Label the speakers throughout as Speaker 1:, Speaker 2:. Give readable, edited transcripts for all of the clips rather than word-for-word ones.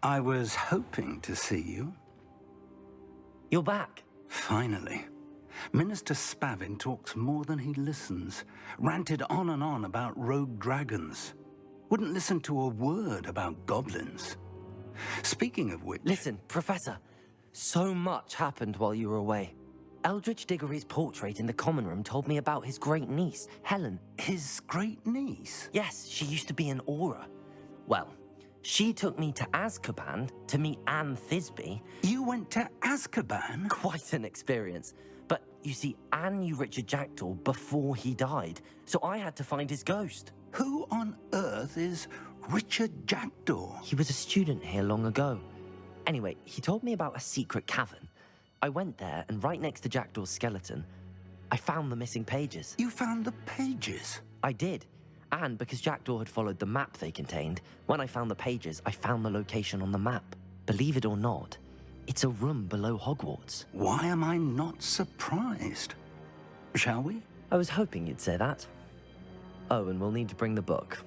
Speaker 1: I was hoping to see you.
Speaker 2: You're back.
Speaker 1: Finally. Minister Spavin talks more than he listens. Ranted on and on about rogue dragons. Wouldn't listen to a word about goblins. Speaking of which...
Speaker 2: Listen, Professor. So much happened while you were away. Eldridge Diggory's portrait in the common room told me about his great niece, Helen.
Speaker 1: His great niece?
Speaker 2: Yes, she used to be an Auror. Well, she took me to Azkaban to meet Anne Thisbe.
Speaker 1: You went to Azkaban?
Speaker 2: Quite an experience. But you see, Anne knew Richard Jackdaw before he died, so I had to find his ghost.
Speaker 1: Who on earth is Richard Jackdaw?
Speaker 2: He was a student here long ago. Anyway, he told me about a secret cavern. I went there, and right next to Jackdaw's skeleton, I found the missing pages.
Speaker 1: You found the pages?
Speaker 2: I did. And because Jackdaw had followed the map they contained, when I found the pages, I found the location on the map. Believe it or not, it's a room below Hogwarts.
Speaker 1: Why am I not surprised? Shall we?
Speaker 2: I was hoping you'd say that. Oh, and we'll need to bring the book.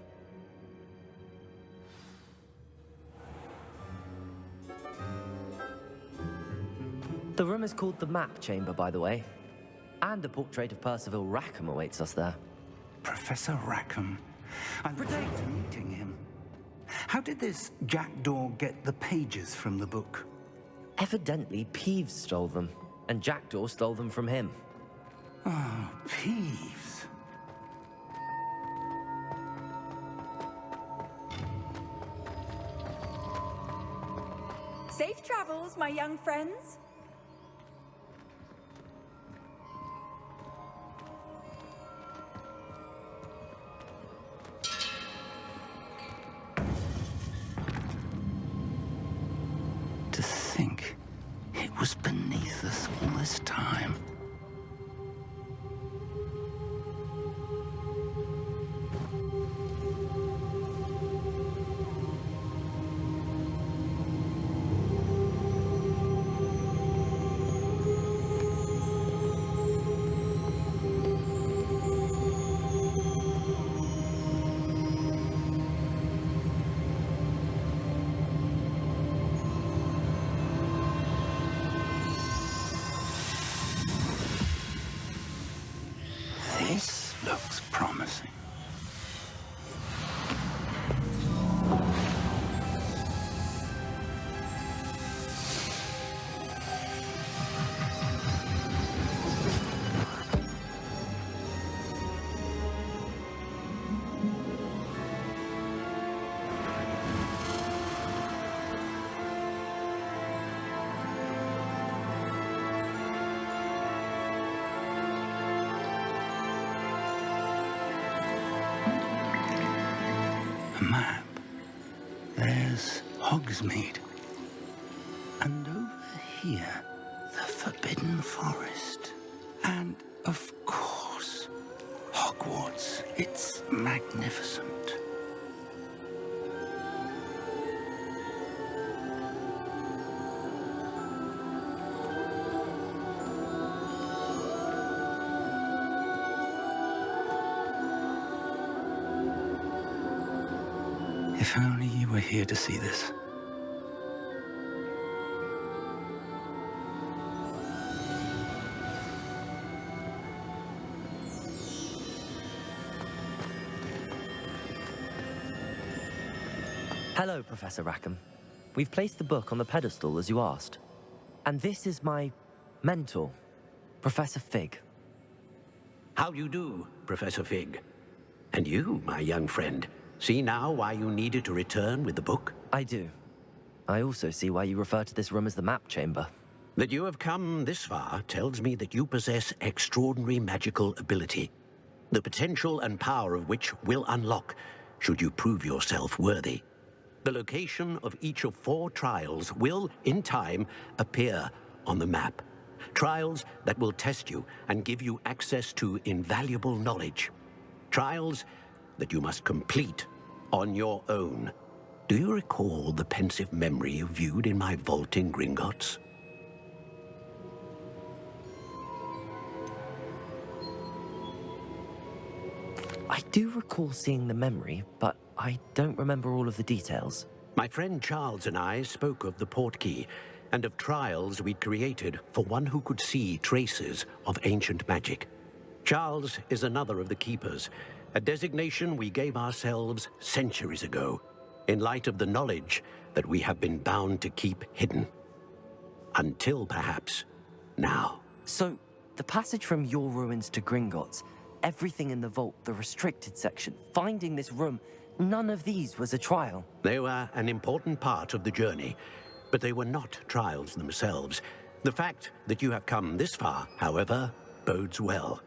Speaker 2: The room is called the Map Chamber, by the way. And a portrait of Percival Rackham awaits us there.
Speaker 1: Professor Rackham. I look forward to meeting him. How did this Jackdaw get the pages from the book?
Speaker 2: Evidently, Peeves stole them, and Jackdaw stole them from him.
Speaker 1: Oh, Peeves.
Speaker 3: Safe travels, my young friends.
Speaker 1: To think it was beneath us all this time. This looks promising. Map. There's Hogsmeade. And over here, the Forbidden Forest. And, of course, Hogwarts. It's magnificent. If only you were here to see this.
Speaker 2: Hello, Professor Rackham. We've placed the book on the pedestal as you asked. And this is my mentor, Professor Fig.
Speaker 4: How do you do, Professor Fig? And you, my young friend, see now why you needed to return with the book?
Speaker 2: I do. I also see why you refer to this room as the Map Chamber.
Speaker 4: That you have come this far tells me that you possess extraordinary magical ability, the potential and power of which will unlock should you prove yourself worthy. The location of each of 4 trials will, in time, appear on the map. Trials that will test you and give you access to invaluable knowledge. Trials that you must complete on your own. Do you recall the pensive memory you viewed in my vault in Gringotts?
Speaker 2: I do recall seeing the memory, but I don't remember all of the details.
Speaker 4: My friend Charles and I spoke of the portkey and of trials we'd created for one who could see traces of ancient magic. Charles is another of the keepers, a designation we gave ourselves centuries ago, in light of the knowledge that we have been bound to keep hidden. Until perhaps now.
Speaker 2: So, the passage from your ruins to Gringotts, everything in the vault, the restricted section, finding this room, none of these was a trial.
Speaker 4: They were an important part of the journey, but they were not trials themselves. The fact that you have come this far, however, bodes well.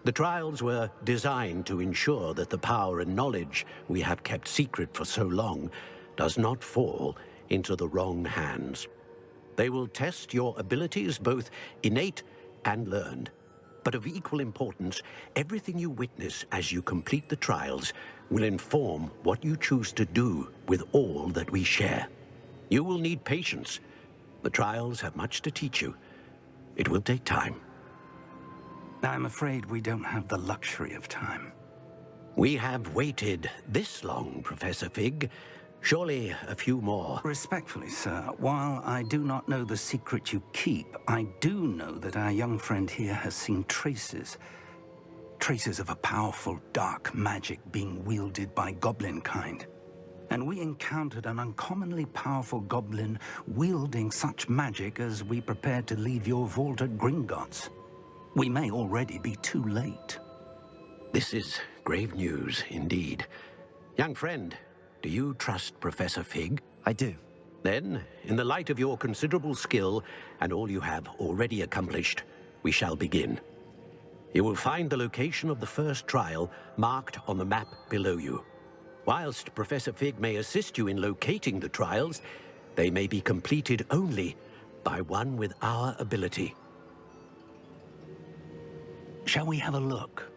Speaker 4: The trials were designed to ensure that the power and knowledge we have kept secret for so long does not fall into the wrong hands. They will test your abilities, both innate and learned. But of equal importance, everything you witness as you complete the trials will inform what you choose to do with all that we share. You will need patience. The trials have much to teach you. It will take time.
Speaker 1: I'm afraid we don't have the luxury of time.
Speaker 4: We have waited this long, Professor Fig. Surely a few more.
Speaker 1: Respectfully, sir, while I do not know the secret you keep, I do know that our young friend here has seen traces. Traces of a powerful dark magic being wielded by goblin kind. And we encountered an uncommonly powerful goblin wielding such magic as we prepared to leave your vault at Gringotts. We may already be too late.
Speaker 4: This is grave news indeed. Young friend, do you trust Professor Fig?
Speaker 2: I do.
Speaker 4: Then, in the light of your considerable skill and all you have already accomplished, we shall begin. You will find the location of the first trial marked on the map below you. Whilst Professor Fig may assist you in locating the trials, they may be completed only by one with our ability.
Speaker 1: Shall we have a look?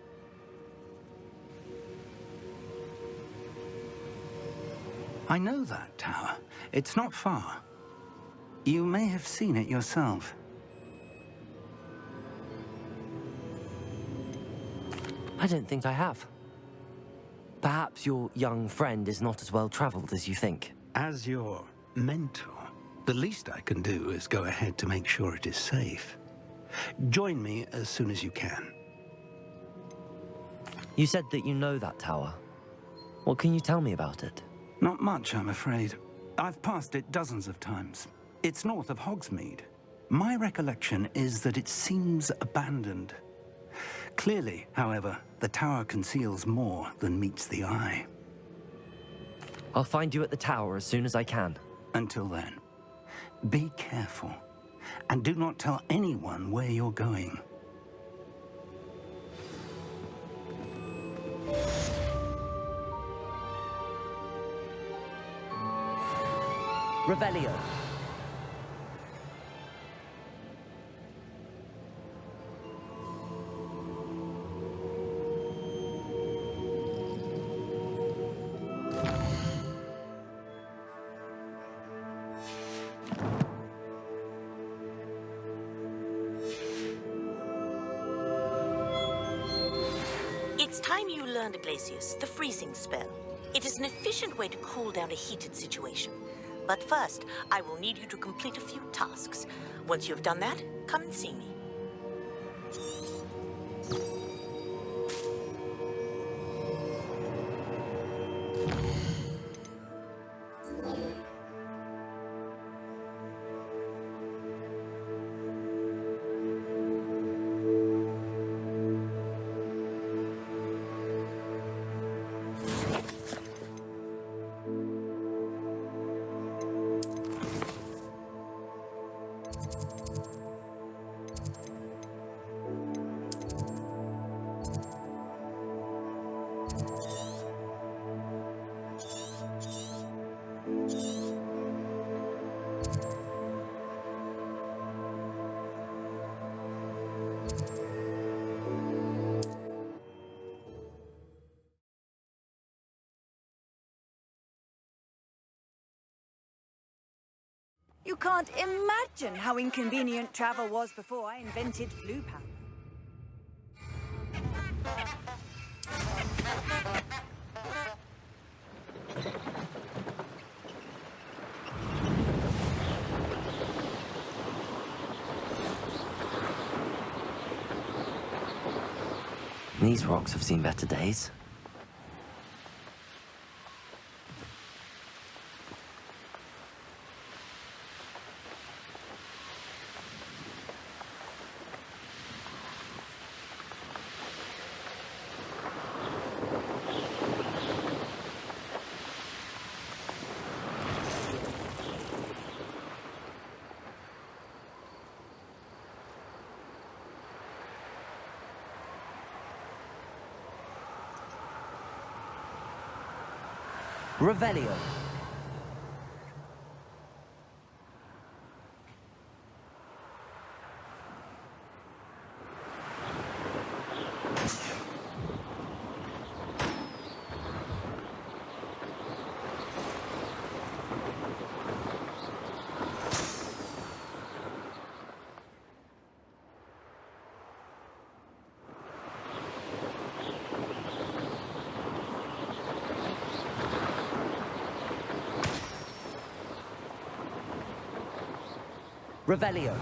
Speaker 1: I know that tower. It's not far. You may have seen it yourself.
Speaker 2: I don't think I have. Perhaps your young friend is not as well traveled as you think.
Speaker 1: As your mentor, the least I can do is go ahead to make sure it is safe. Join me as soon as you can.
Speaker 2: You said that you know that tower. What can you tell me about it?
Speaker 1: Not much, I'm afraid. I've passed it dozens of times. It's north of Hogsmeade. My recollection is that it seems abandoned. Clearly, however, the tower conceals more than meets the eye.
Speaker 2: I'll find you at the tower as soon as I can.
Speaker 1: Until then, be careful, and do not tell anyone where you're going.
Speaker 2: Revelio.
Speaker 5: It's time you learned, Glacius, the freezing spell. It is an efficient way to cool down a heated situation. But first, I will need you to complete a few tasks. Once you have done that, come and see me.
Speaker 3: You can't imagine how inconvenient travel was before I invented flu powder.
Speaker 2: These rocks have seen better days. Revelio. Revelio.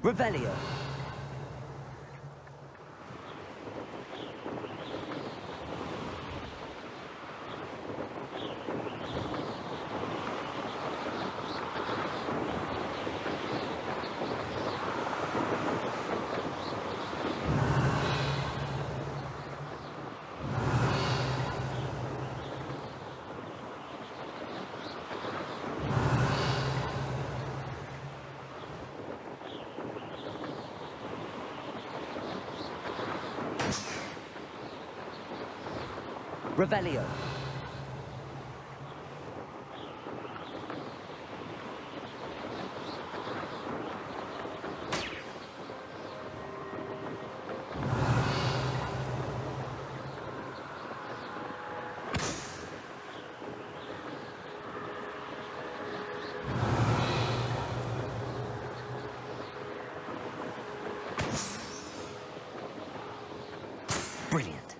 Speaker 2: Revelio. Revelio. Brilliant.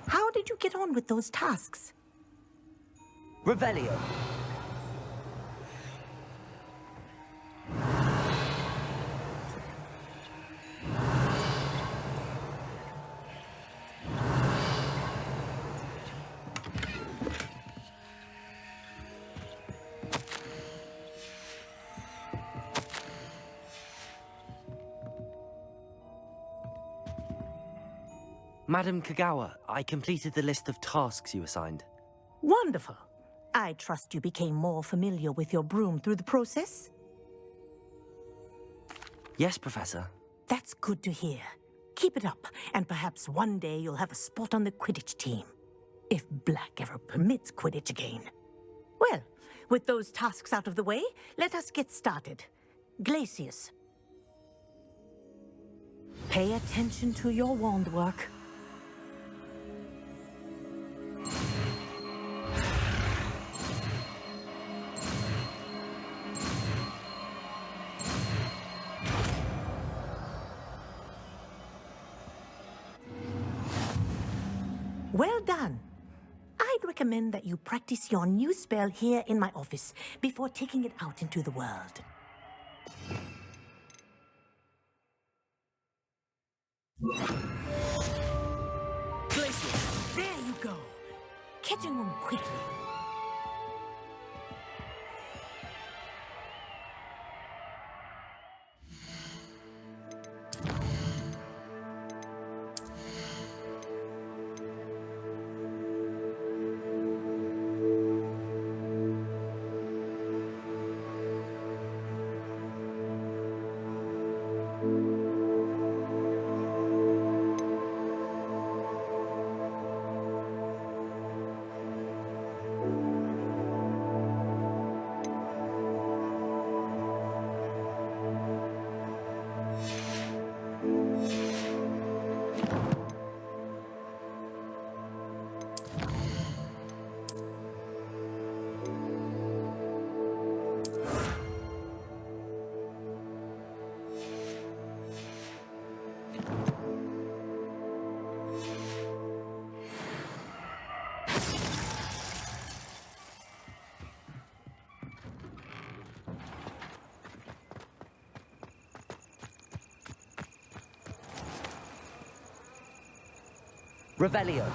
Speaker 5: How did you get on with those tasks?
Speaker 2: Revelio. Madam Kagawa, I completed the list of tasks you assigned.
Speaker 5: Wonderful. I trust you became more familiar with your broom through the process?
Speaker 2: Yes, Professor.
Speaker 5: That's good to hear. Keep it up, and perhaps one day you'll have a spot on the Quidditch team. If Black ever permits Quidditch again. Well, with those tasks out of the way, let us get started. Glacius. Pay attention to your wand work. Well done. I'd recommend that you practice your new spell here in my office before taking it out into the world. Glacius, there you go. Catching on quickly.
Speaker 2: Revelio.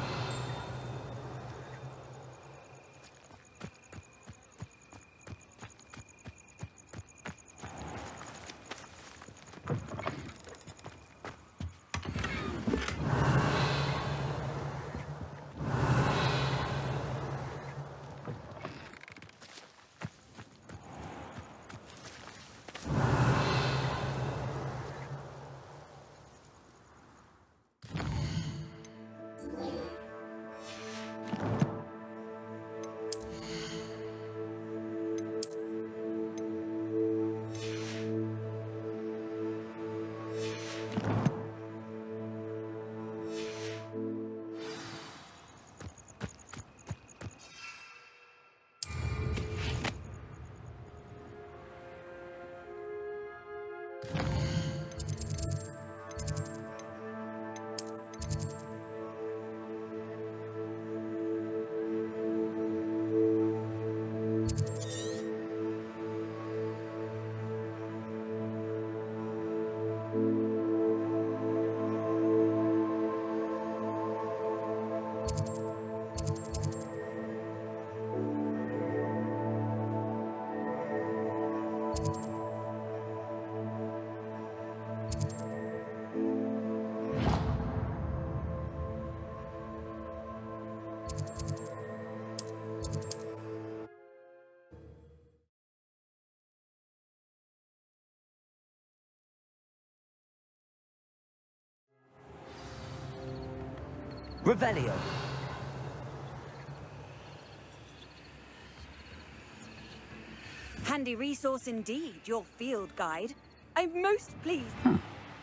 Speaker 2: Revelio.
Speaker 3: Handy resource indeed, your field guide. I'm most pleased.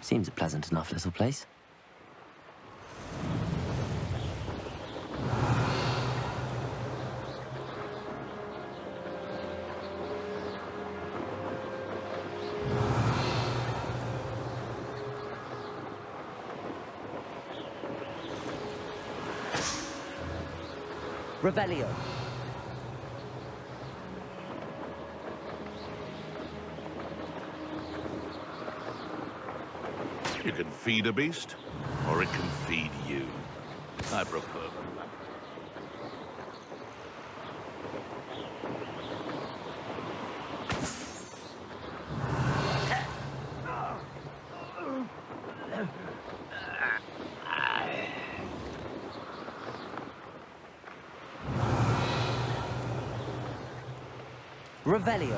Speaker 2: Seems a pleasant enough little place. Revelio.
Speaker 6: You can feed a beast, or it can feed you. I prefer the latter.
Speaker 2: Revelio.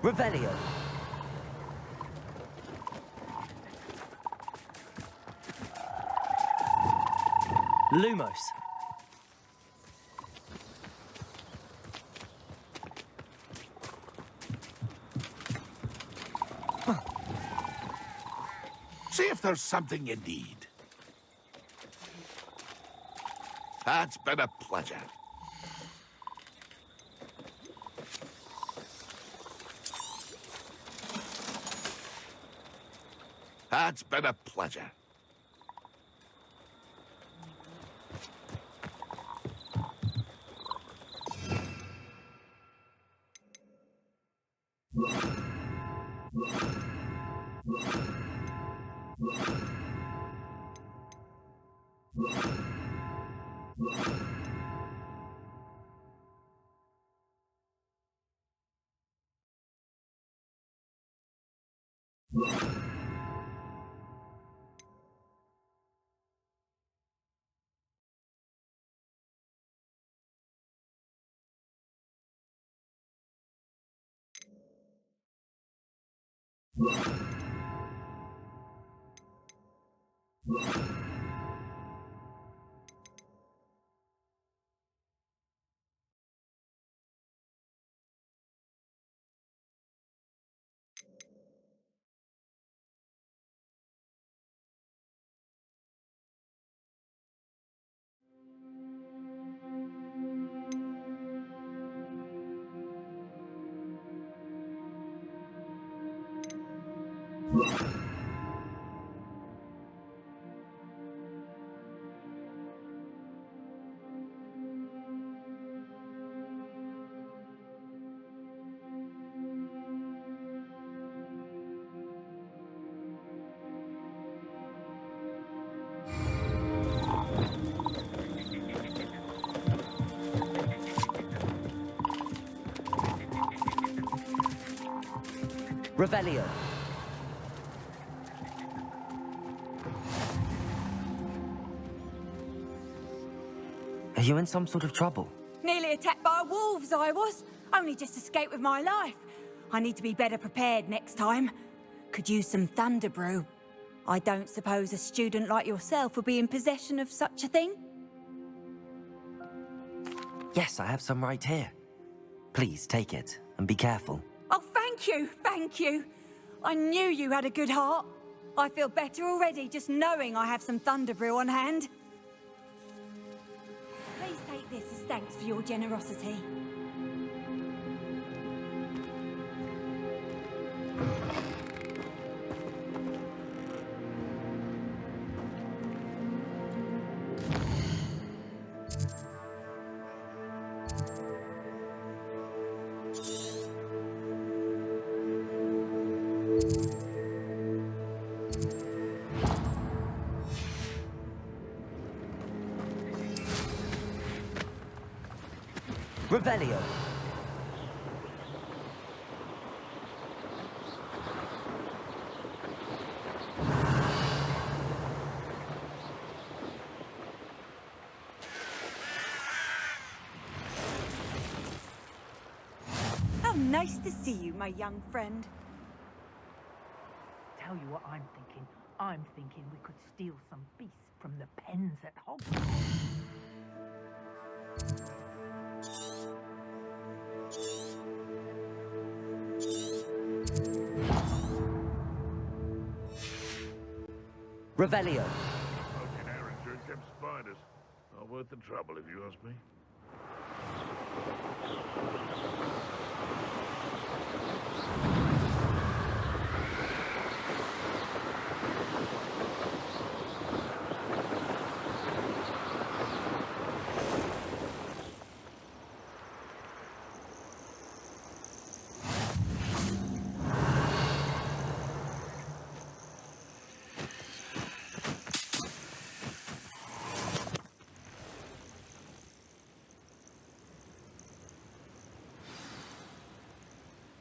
Speaker 2: Revelio. Lumos.
Speaker 6: See if there's something you need. That's been a pleasure. That's been a pleasure.
Speaker 2: Revelio. Are you in some sort of trouble?
Speaker 3: Nearly attacked by wolves, I was. Only just escaped with my life. I need to be better prepared next time. Could use some thunder brew. I don't suppose a student like yourself would be in possession of such a thing?
Speaker 2: Yes, I have some right here. Please take it and be careful.
Speaker 3: Oh, thank you, thank you. I knew you had a good heart. I feel better already just knowing I have some thunder brew on hand. Please take this as thanks for your generosity.
Speaker 2: Revelio.
Speaker 3: How nice to see you, my young friend.
Speaker 7: Tell you what I'm thinking. I'm thinking we could steal some beasts from the pens at Hogwarts.
Speaker 2: Revelio.
Speaker 6: Poking errands are except spiders. Not worth the trouble, if you ask me.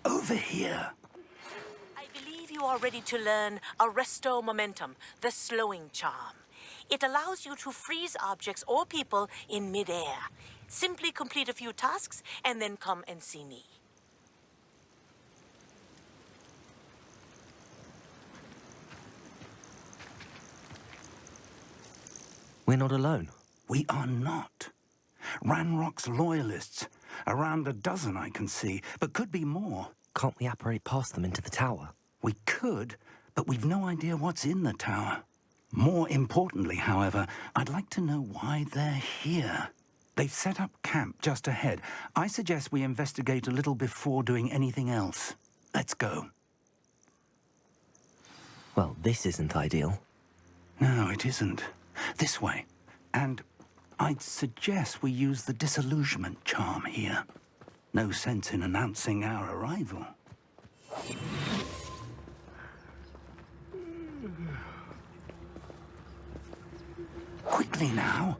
Speaker 1: Over here.
Speaker 5: I believe you are ready to learn Arresto Momentum, the slowing charm. It allows you to freeze objects or people in midair. Simply complete a few tasks and then come and see me.
Speaker 2: We're not alone.
Speaker 1: We are not. Ranrock's loyalists. Around a dozen I can see, but could be more.
Speaker 2: Can't we apparate past them into the tower?
Speaker 1: We could, but we've no idea what's in the tower. More importantly, however, I'd like to know why they're here. They've set up camp just ahead. I suggest we investigate a little before doing anything else. Let's go.
Speaker 2: Well, this isn't ideal.
Speaker 1: No, it isn't. This way. And I'd suggest we use the disillusionment charm here. No sense in announcing our arrival. Quickly now.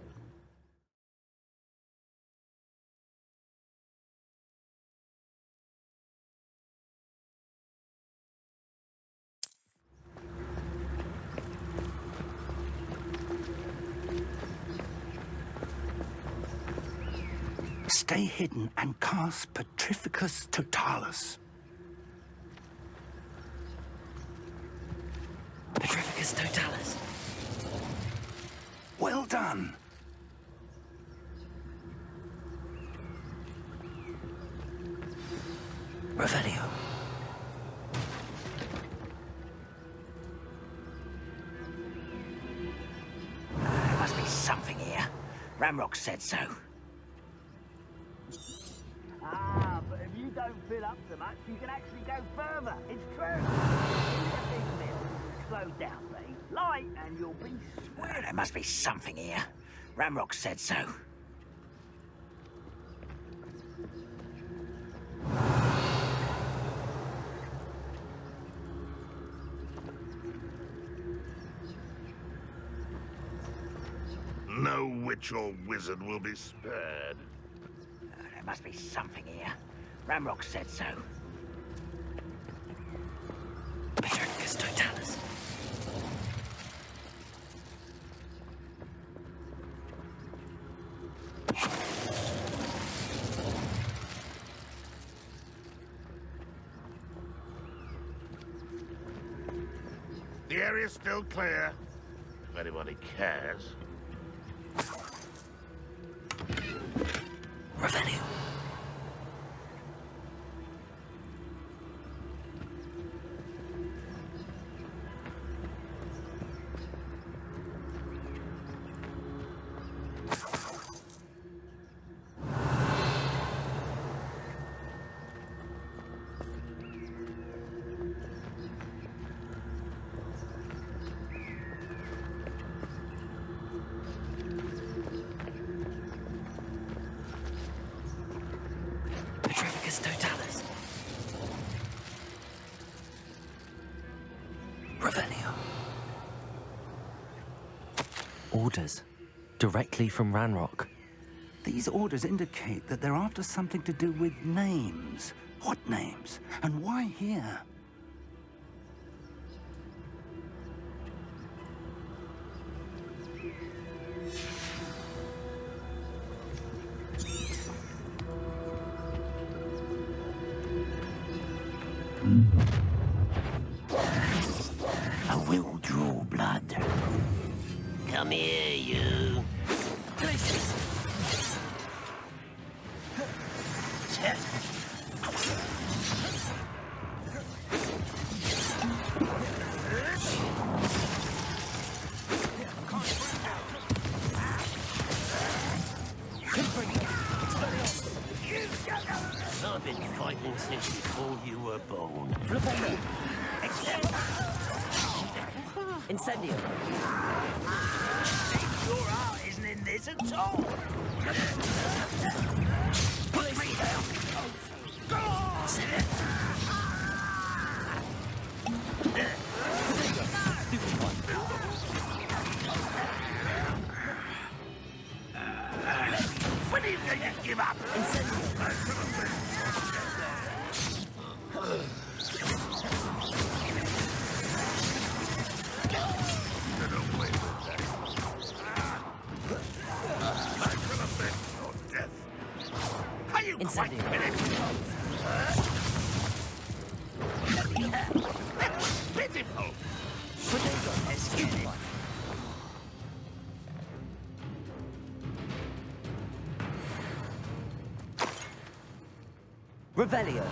Speaker 1: Stay hidden and cast Petrificus Totalis.
Speaker 2: Petrificus Totalis.
Speaker 1: Well done.
Speaker 2: Revelio.
Speaker 4: There must be something here. Ramrock said so.
Speaker 8: But if you don't fill up so much, you can actually go further. It's true. In the big mill, slow down, please. Light, and you'll be swift.
Speaker 4: There must be something here. Ramrock said so.
Speaker 6: No witch or wizard will be spared.
Speaker 4: There must be something here. Ramrock said so.
Speaker 2: Petrificus Totalis.
Speaker 6: The area's still clear, if anybody cares.
Speaker 2: Revelio. Petrificus Totalis. Revelio. Orders. Directly from Ranrock.
Speaker 1: These orders indicate that they're after something to do with names. What names? And why here?
Speaker 4: I will draw blood. Come here, you. I've been fighting since before you were born.
Speaker 2: Incendio.
Speaker 8: Your heart isn't in this at all.
Speaker 6: When are you going to give up? Get away with that. Back to the bed or death. Are you quite
Speaker 2: Incendio.
Speaker 6: finished? That was pitiful.
Speaker 2: Revelio.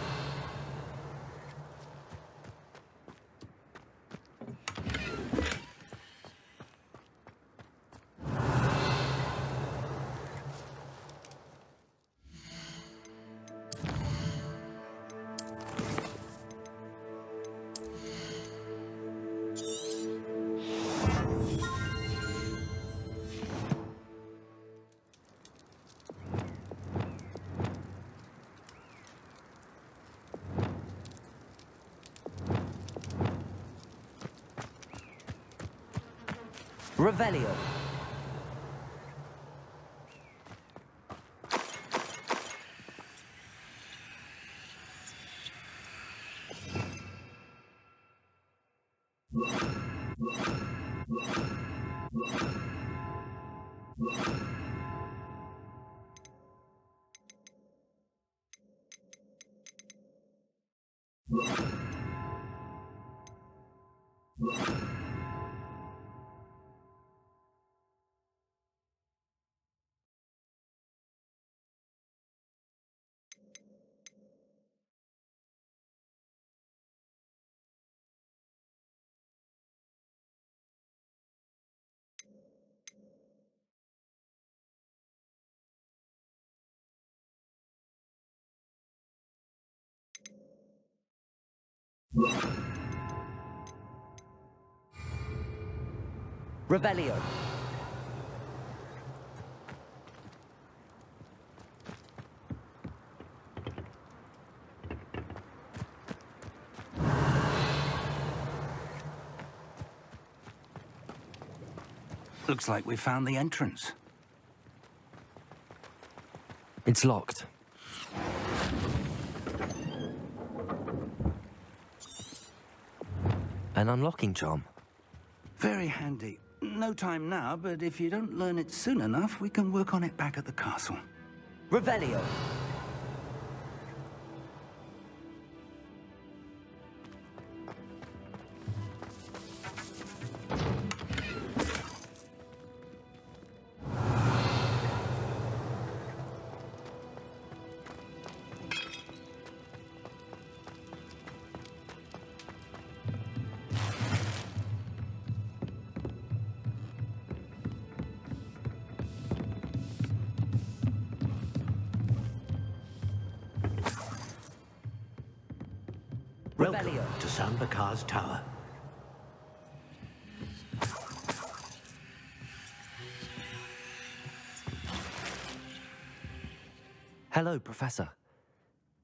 Speaker 2: Revelio. Revelio.
Speaker 1: Looks like we found the entrance.
Speaker 2: It's locked. An unlocking charm.
Speaker 1: Very handy. No time now, but if you don't learn it soon enough, we can work on it back at the castle.
Speaker 2: Revelio.
Speaker 4: Welcome to Sambakar's Tower.
Speaker 2: Hello, Professor.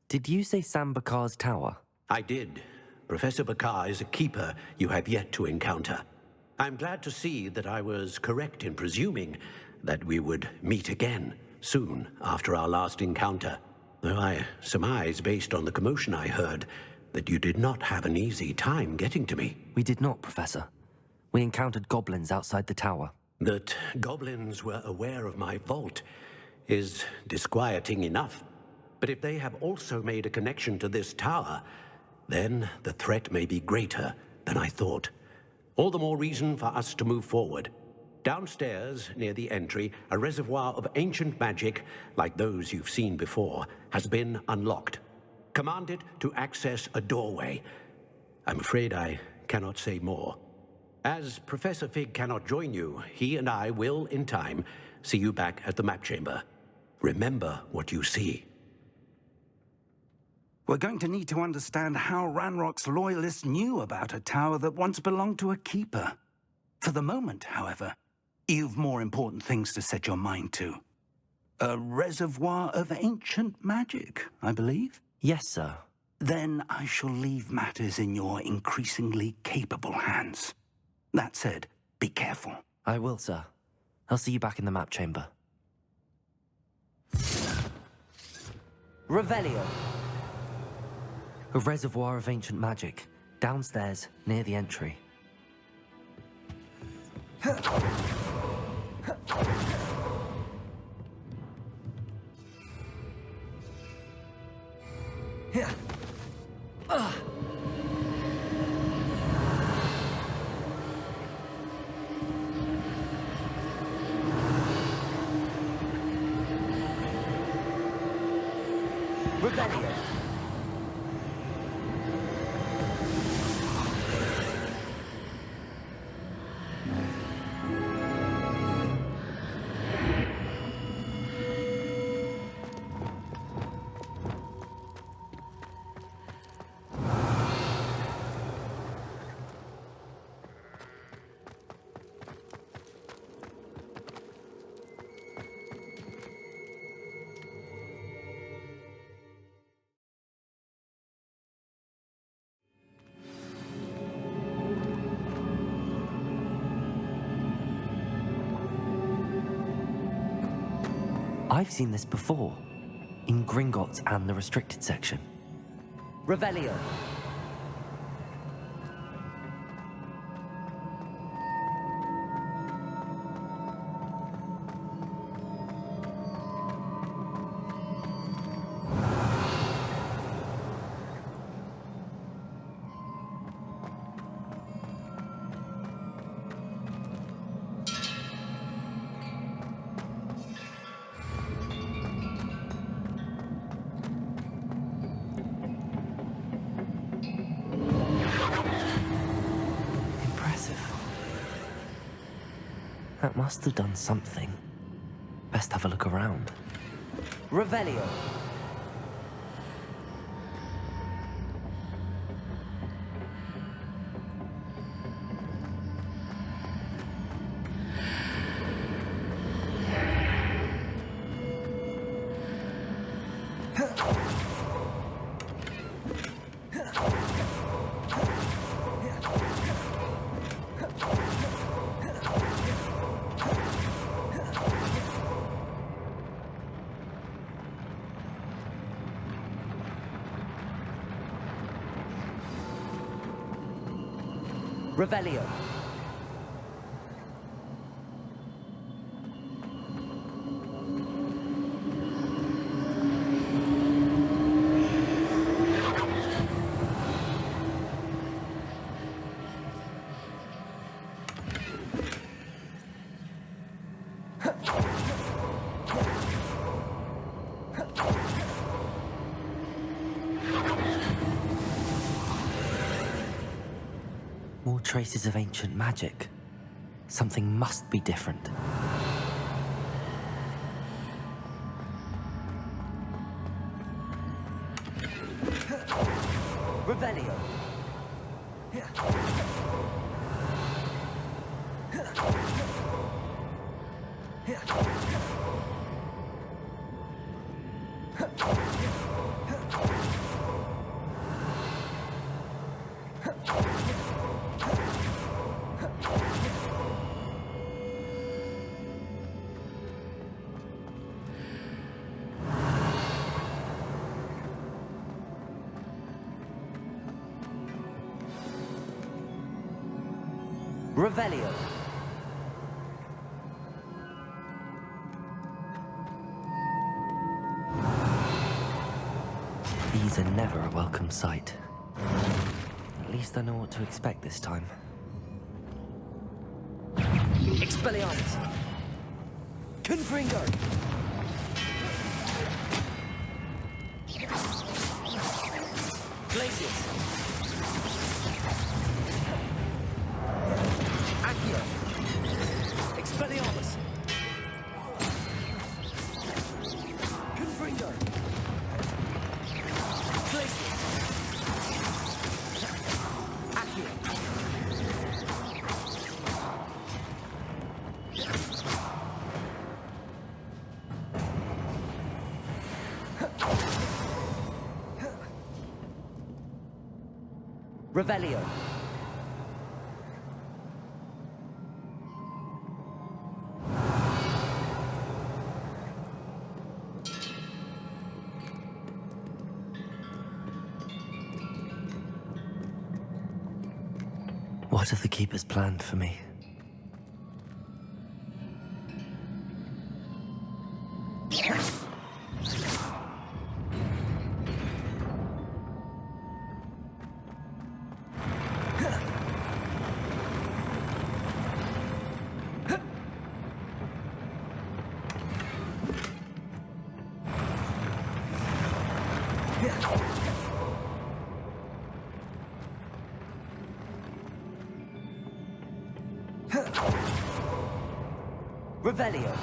Speaker 2: Did you say Sambakar's tower?
Speaker 4: I did. Professor Bakar is a keeper you have yet to encounter. I'm glad to see that I was correct in presuming that we would meet again soon after our last encounter. Though I surmise, based on the commotion I heard, that you did not have an easy time getting to me.
Speaker 2: We did not, Professor. We encountered goblins outside the tower.
Speaker 4: That goblins were aware of my vault is disquieting enough. But if they have also made a connection to this tower, then the threat may be greater than I thought. All the more reason for us to move forward. Downstairs, near the entry, a reservoir of ancient magic, like those you've seen before, has been unlocked. Command it to access a doorway. I'm afraid I cannot say more. As Professor Fig cannot join you, he and I will, in time, see you back at the map chamber. Remember what you see.
Speaker 1: We're going to need to understand how Ranrock's loyalists knew about a tower that once belonged to a keeper. For the moment, however, you've more important things to set your mind to. A reservoir of ancient magic, I believe?
Speaker 2: Yes, sir.
Speaker 1: Then I shall leave matters in your increasingly capable hands. That said, be careful.
Speaker 2: I will, sir. I'll see you back in the map chamber. Revelio. A reservoir of ancient magic, downstairs, near the entry. Revelio. I've seen this before. In Gringotts and the restricted section. Revelio. That must have done something. Best have a look around. Revelio. Revelio. More traces of ancient magic. Something must be different. Revelio. Revelio. These are never a welcome sight. At least I know what to expect this time. Expelliarmus! Confringo! Glacius! Accio! Expelliarmus! Confringo! Glacius! Accio! Revelio. What have the Keepers planned for me? Revelio.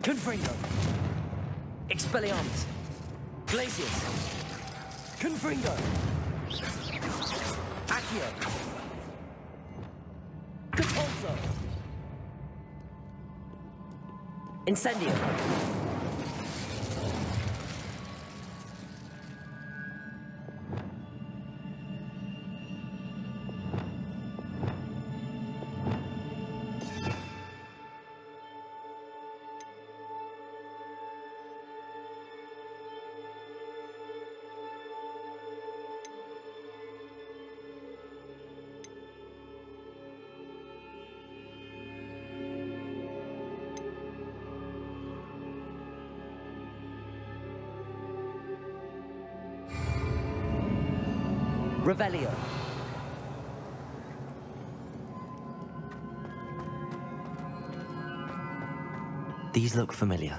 Speaker 2: Confringo. Expelliarmus. Glacius. Confringo. Accio. Capulso. Incendio. Revelio. These look familiar.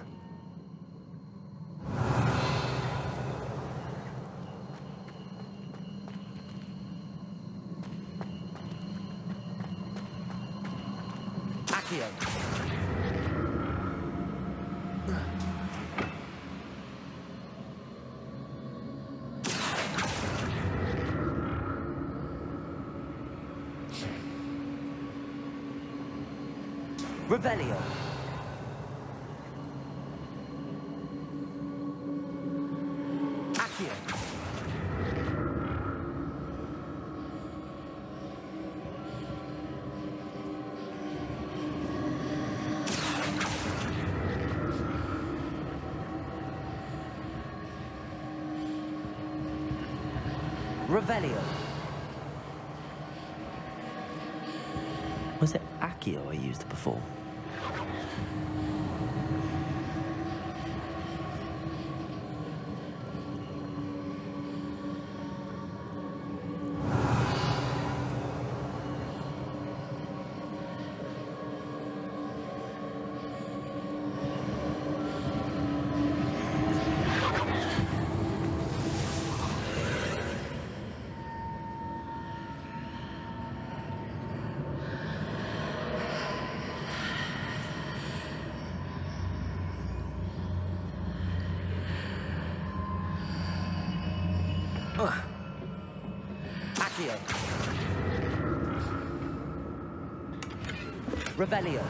Speaker 2: Accio. Revelio. Accio. Revelio. Was it Accio I used before? Accio. Revelio.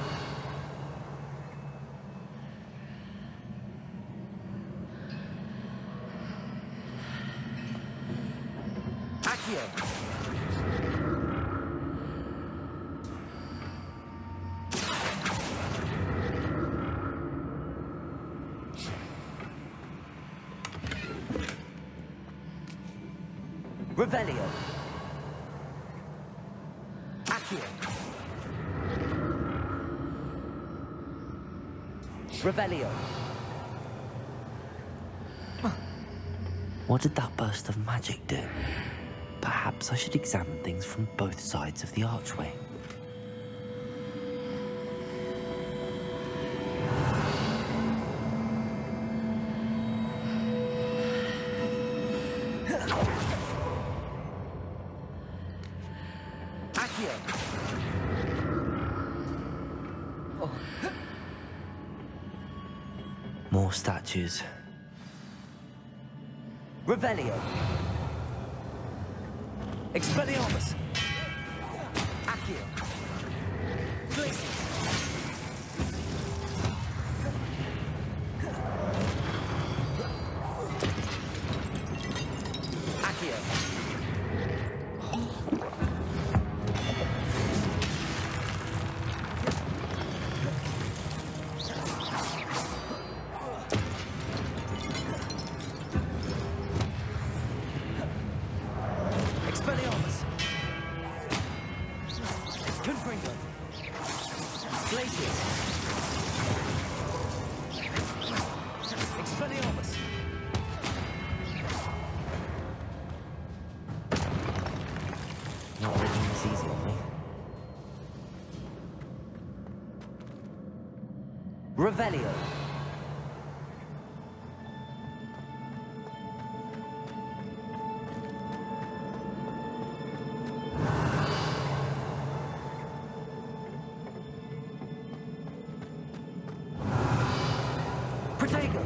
Speaker 2: Accio. Revelio. Accio. Revelio. What did that burst of magic do? Perhaps I should examine things from both sides of the archway. Accio. More statues. Revelio. Expelliarmus. Accio. Glacius. Accio. Expelliarmus. Confringo. Glacius. Expelliarmus. Not making this easy on me. Revelio. Protego.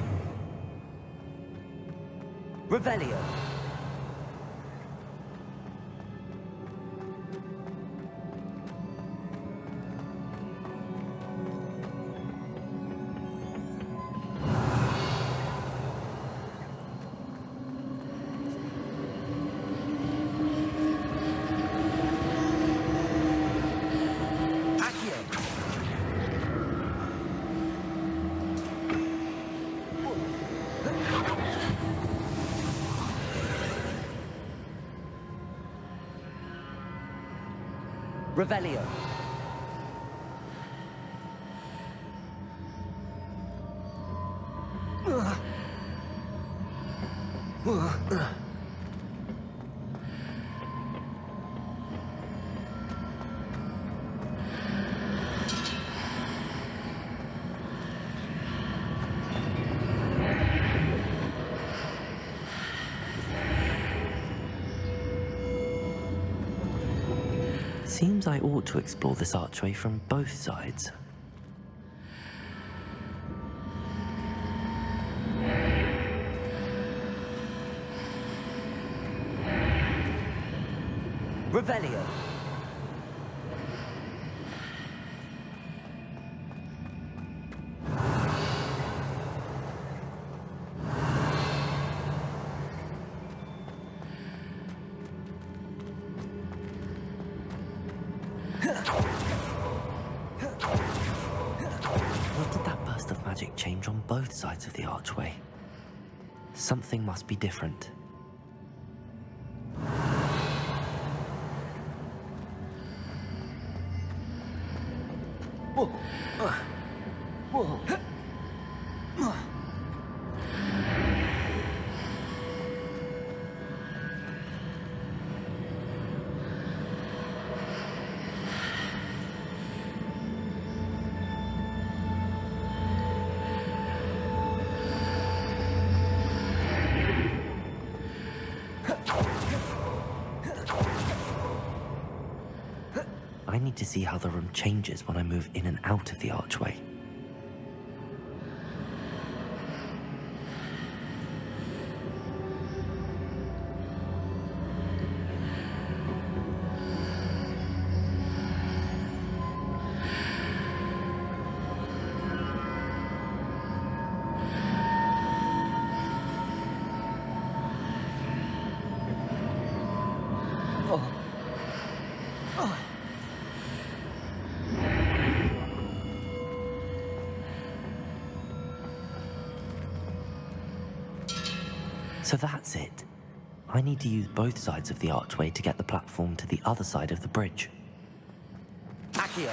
Speaker 2: Revelio. Accio. Revelio. Seems I ought to explore this archway from both sides. Revelio. What did that burst of magic change on both sides of the archway? Something must be different. I need to see how the room changes when I move in and out of the archway. So that's it. I need to use both sides of the archway to get the platform to the other side of the bridge. Accio!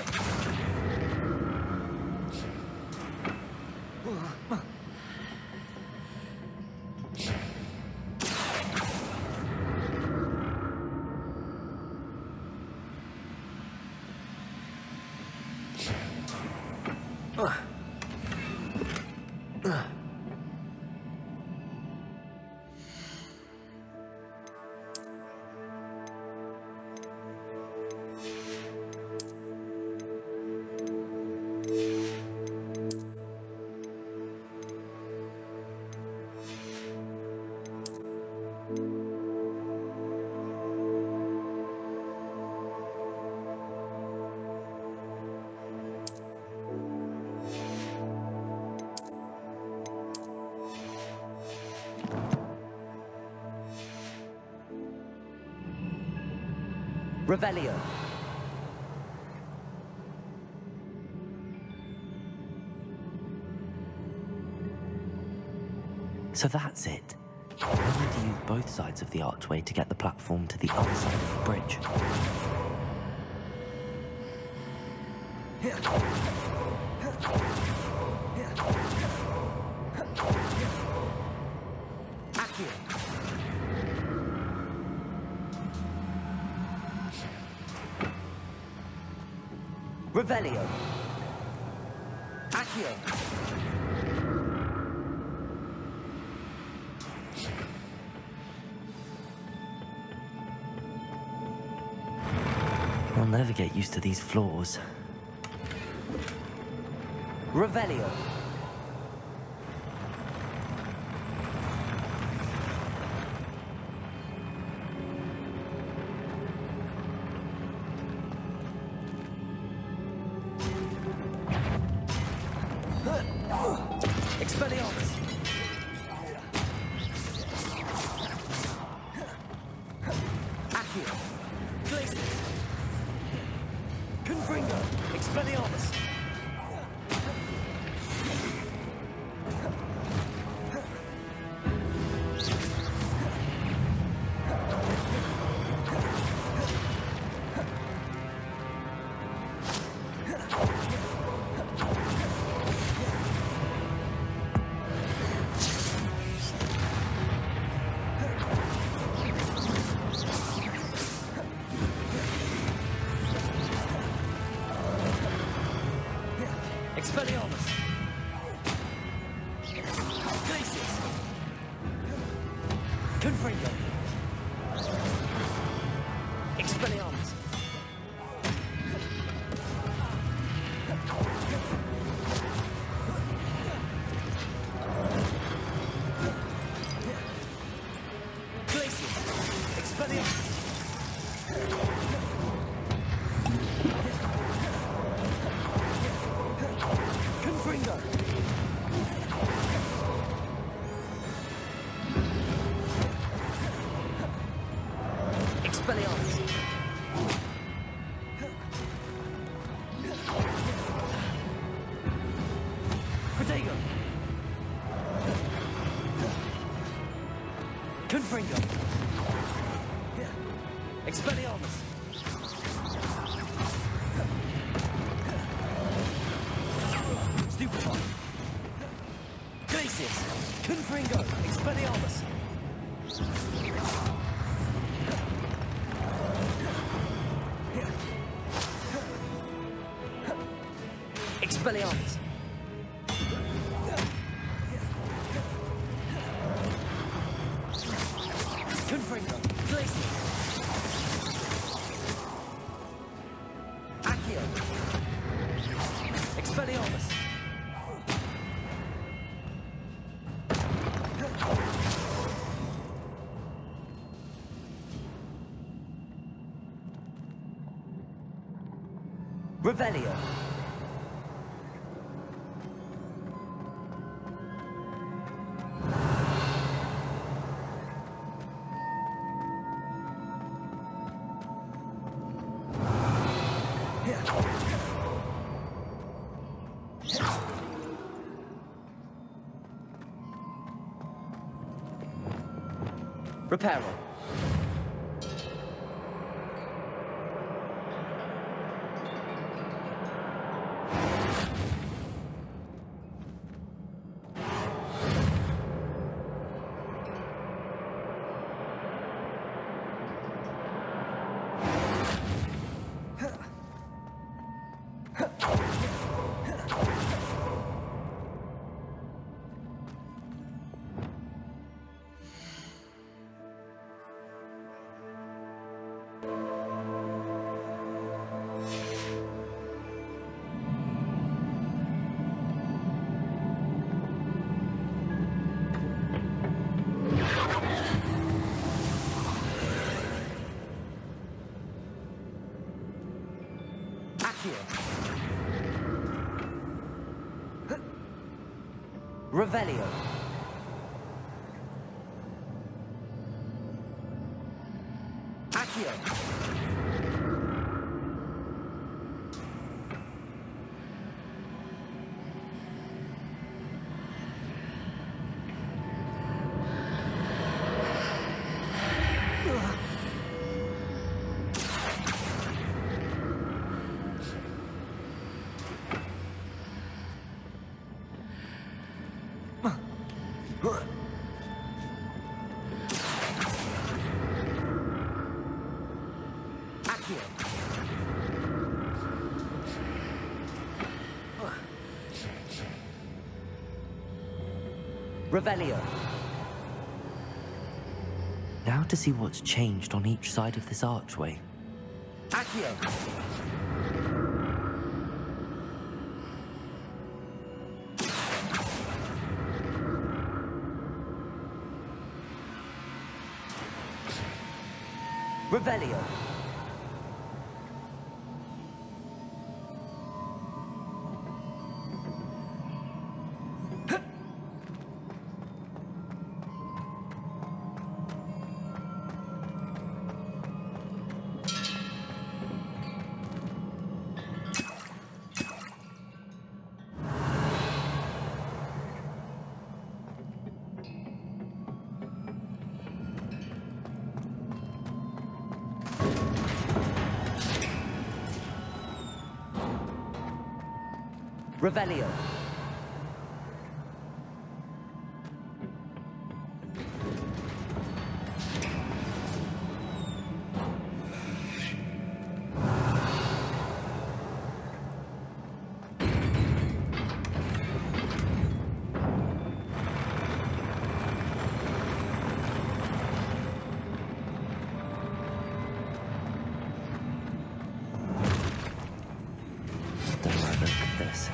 Speaker 2: Revelio. So that's it. I need to use both sides of the archway to get the platform to the other side of the bridge. Revelio. Accio. I'll never get used to these floors. Revelio. Expelliarmus! Accio! Glacius! Confringo! Expelliarmus! Expelliarmus! Glacius! Confringo! Expelliarmus! Confringo! Expelliarmus! Stupefy! Glacius! Confringo! Expelliarmus! Expelliarmus! Confringo! Glacius! Accio! Expelliarmus! Revelio! Reparo. Revelio. Accio. Revelio. Now to see what's changed on each side of this archway. Accio. Revelio. Revelio. Don't like the look of this.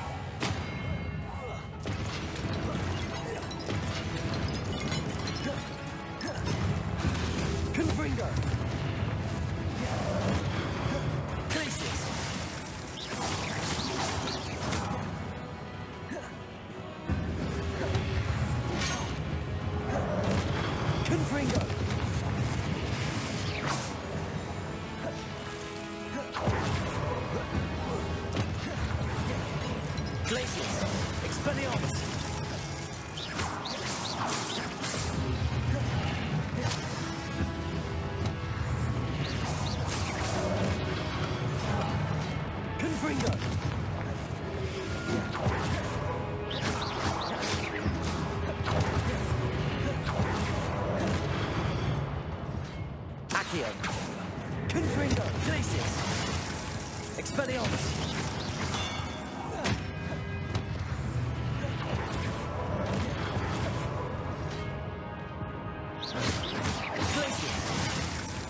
Speaker 2: Confringo! Glacius! Confringo! Glacius! Expelliarmus! Expelliarmus!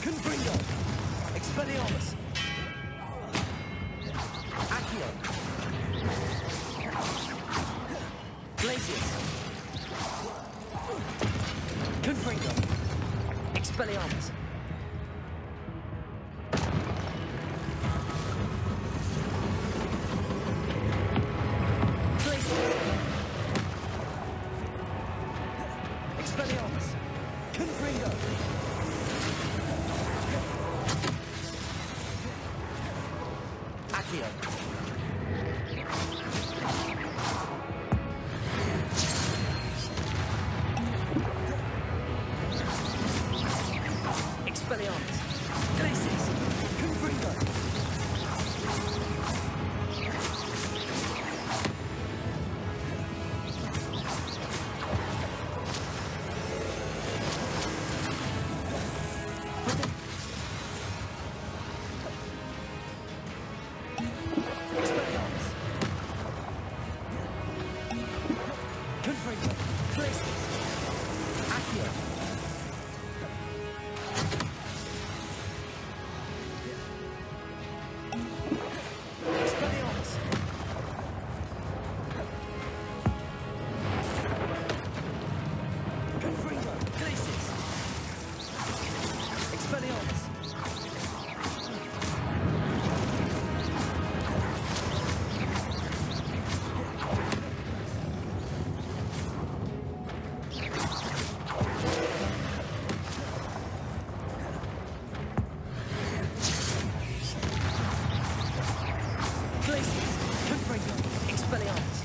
Speaker 2: Confringo! Expelliarmus! Accio! Glacius! Confringo! Expelliarmus! Glacius! Expelliarmus! Confringo! Accio! Expelliarmus! Glacius! Confringo! Expelliarmus! Confringo! Glacius! Accio! Expelliarmus! Confringo! Glacius! Expelliarmus! Glacius! Confringo! Expelliarmus!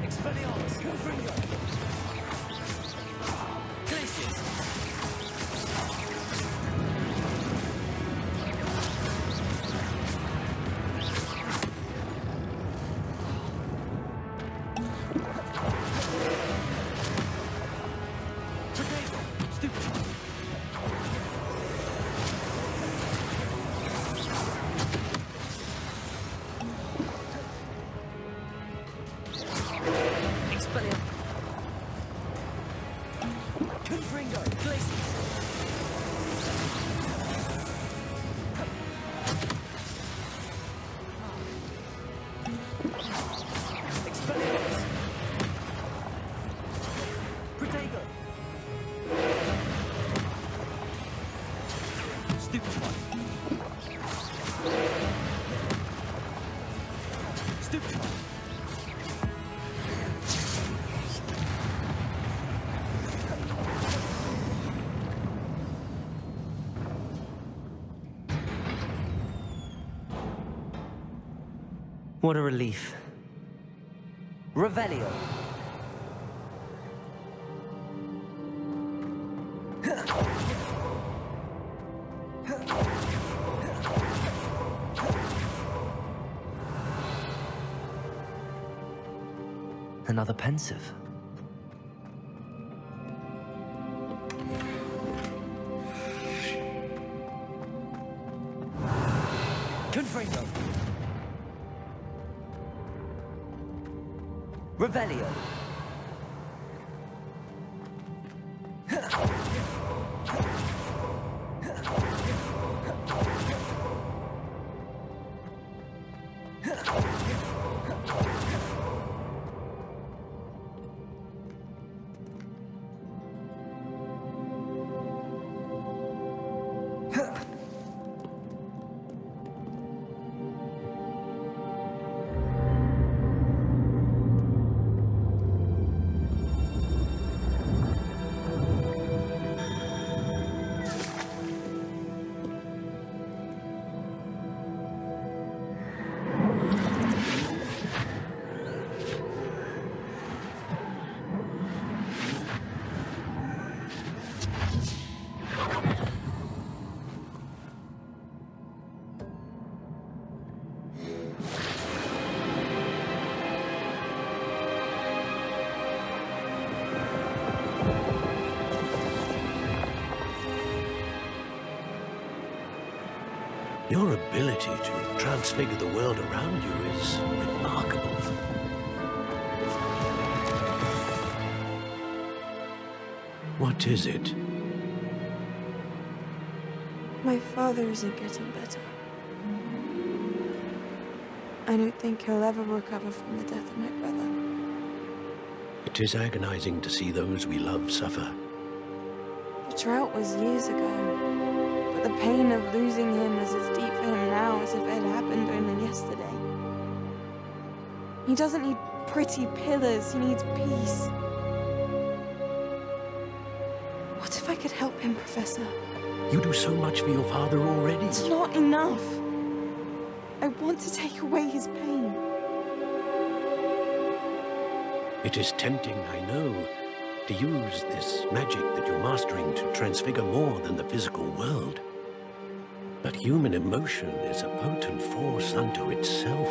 Speaker 2: Expelliarmus! Confringo! Glacius! Potato! Stupid! Expelliarmus! Confringo! Glacius! Expelliarmus! Potato! Stupid one! Stupid one! What a relief. Revelio. Another pensive. Confringo. Revelio.
Speaker 4: Your ability to transfigure the world around you is remarkable. What is it?
Speaker 9: My father isn't getting better. I don't think he'll ever recover from the death of my brother.
Speaker 4: It is agonizing to see those we love suffer.
Speaker 9: The drought was years ago, but the pain of losing him is as deep for him now as if it had happened only yesterday. He doesn't need pretty pillars, he needs peace. What if I could help him, Professor?
Speaker 4: You do so much for your father already.
Speaker 9: It's not enough. I want to take away his pain.
Speaker 4: It is tempting, I know, to use this magic that you're mastering to transfigure more than the physical world. But human emotion is a potent force unto itself.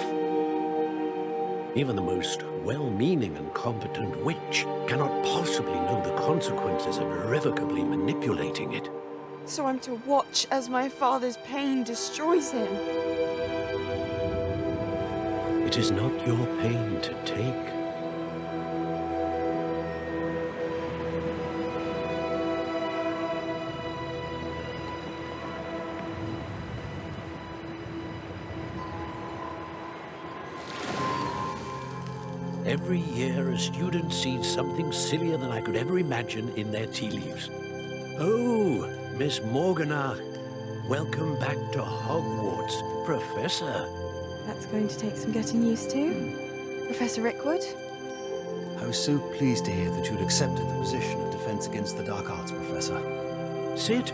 Speaker 4: Even the most well-meaning and competent witch cannot possibly know the consequences of irrevocably manipulating it.
Speaker 9: So I'm to watch as my father's pain destroys him.
Speaker 4: It is not your pain to take. Every year, a student sees something sillier than I could ever imagine in their tea leaves. Oh, Miss Morganach, welcome back to Hogwarts, Professor.
Speaker 9: That's going to take some getting used to. Professor Rickwood?
Speaker 10: I was so pleased to hear that you'd accepted the position of Defense Against the Dark Arts, Professor.
Speaker 4: Sit,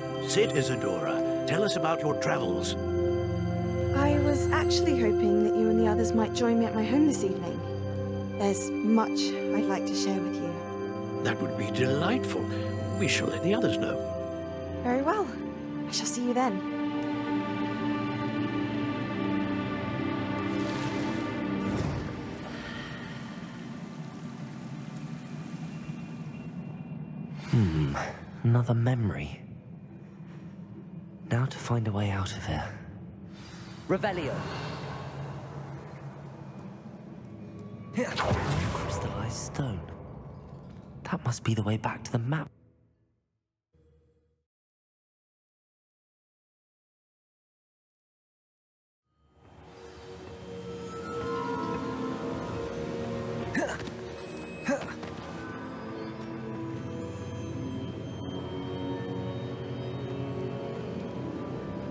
Speaker 4: Isadora. Tell us about your travels.
Speaker 9: I was actually hoping that you and the others might join me at my home this evening. There's much I'd like to share with you.
Speaker 4: That would be delightful. We shall let the others know.
Speaker 9: Very well. I shall see you then.
Speaker 2: Another memory. Now to find a way out of here. Revelio! Crystallized stone. That must be the way back to the map.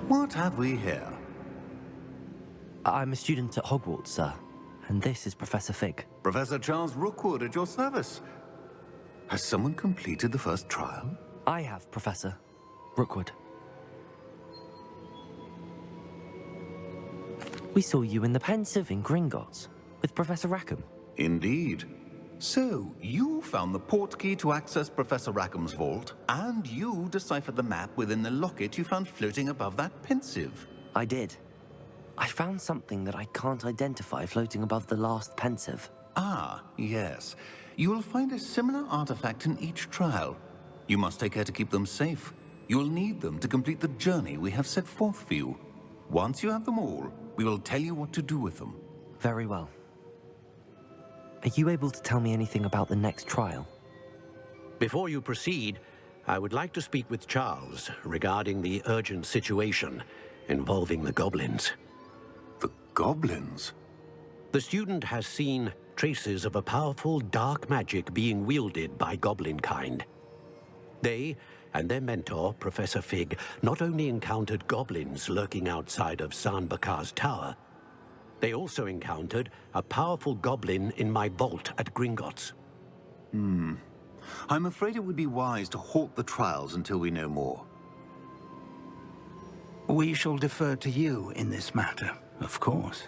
Speaker 1: What have we here?
Speaker 2: I'm a student at Hogwarts, sir. And this is Professor Fig.
Speaker 1: Professor Charles Rookwood at your service. Has someone completed the first trial?
Speaker 2: I have, Professor Rookwood. We saw you in the Pensive in Gringotts with Professor Rackham.
Speaker 1: Indeed. So, you found the portkey to access Professor Rackham's vault, and you deciphered the map within the locket you found floating above that Pensive.
Speaker 2: I did. I found something that I can't identify floating above the last Pensive.
Speaker 1: Ah, yes. You will find a similar artifact in each trial. You must take care to keep them safe. You will need them to complete the journey we have set forth for you. Once you have them all, we will tell you what to do with them.
Speaker 2: Very well. Are you able to tell me anything about the next trial?
Speaker 4: Before you proceed, I would like to speak with Charles regarding the urgent situation involving the goblins.
Speaker 1: The goblins?
Speaker 4: The student has seen traces of a powerful dark magic being wielded by goblin kind. They and their mentor, Professor Fig, not only encountered goblins lurking outside of San Bakar's tower, they also encountered a powerful goblin in my vault at Gringotts.
Speaker 1: I'm afraid it would be wise to halt the trials until we know more. We shall defer to you in this matter, of course.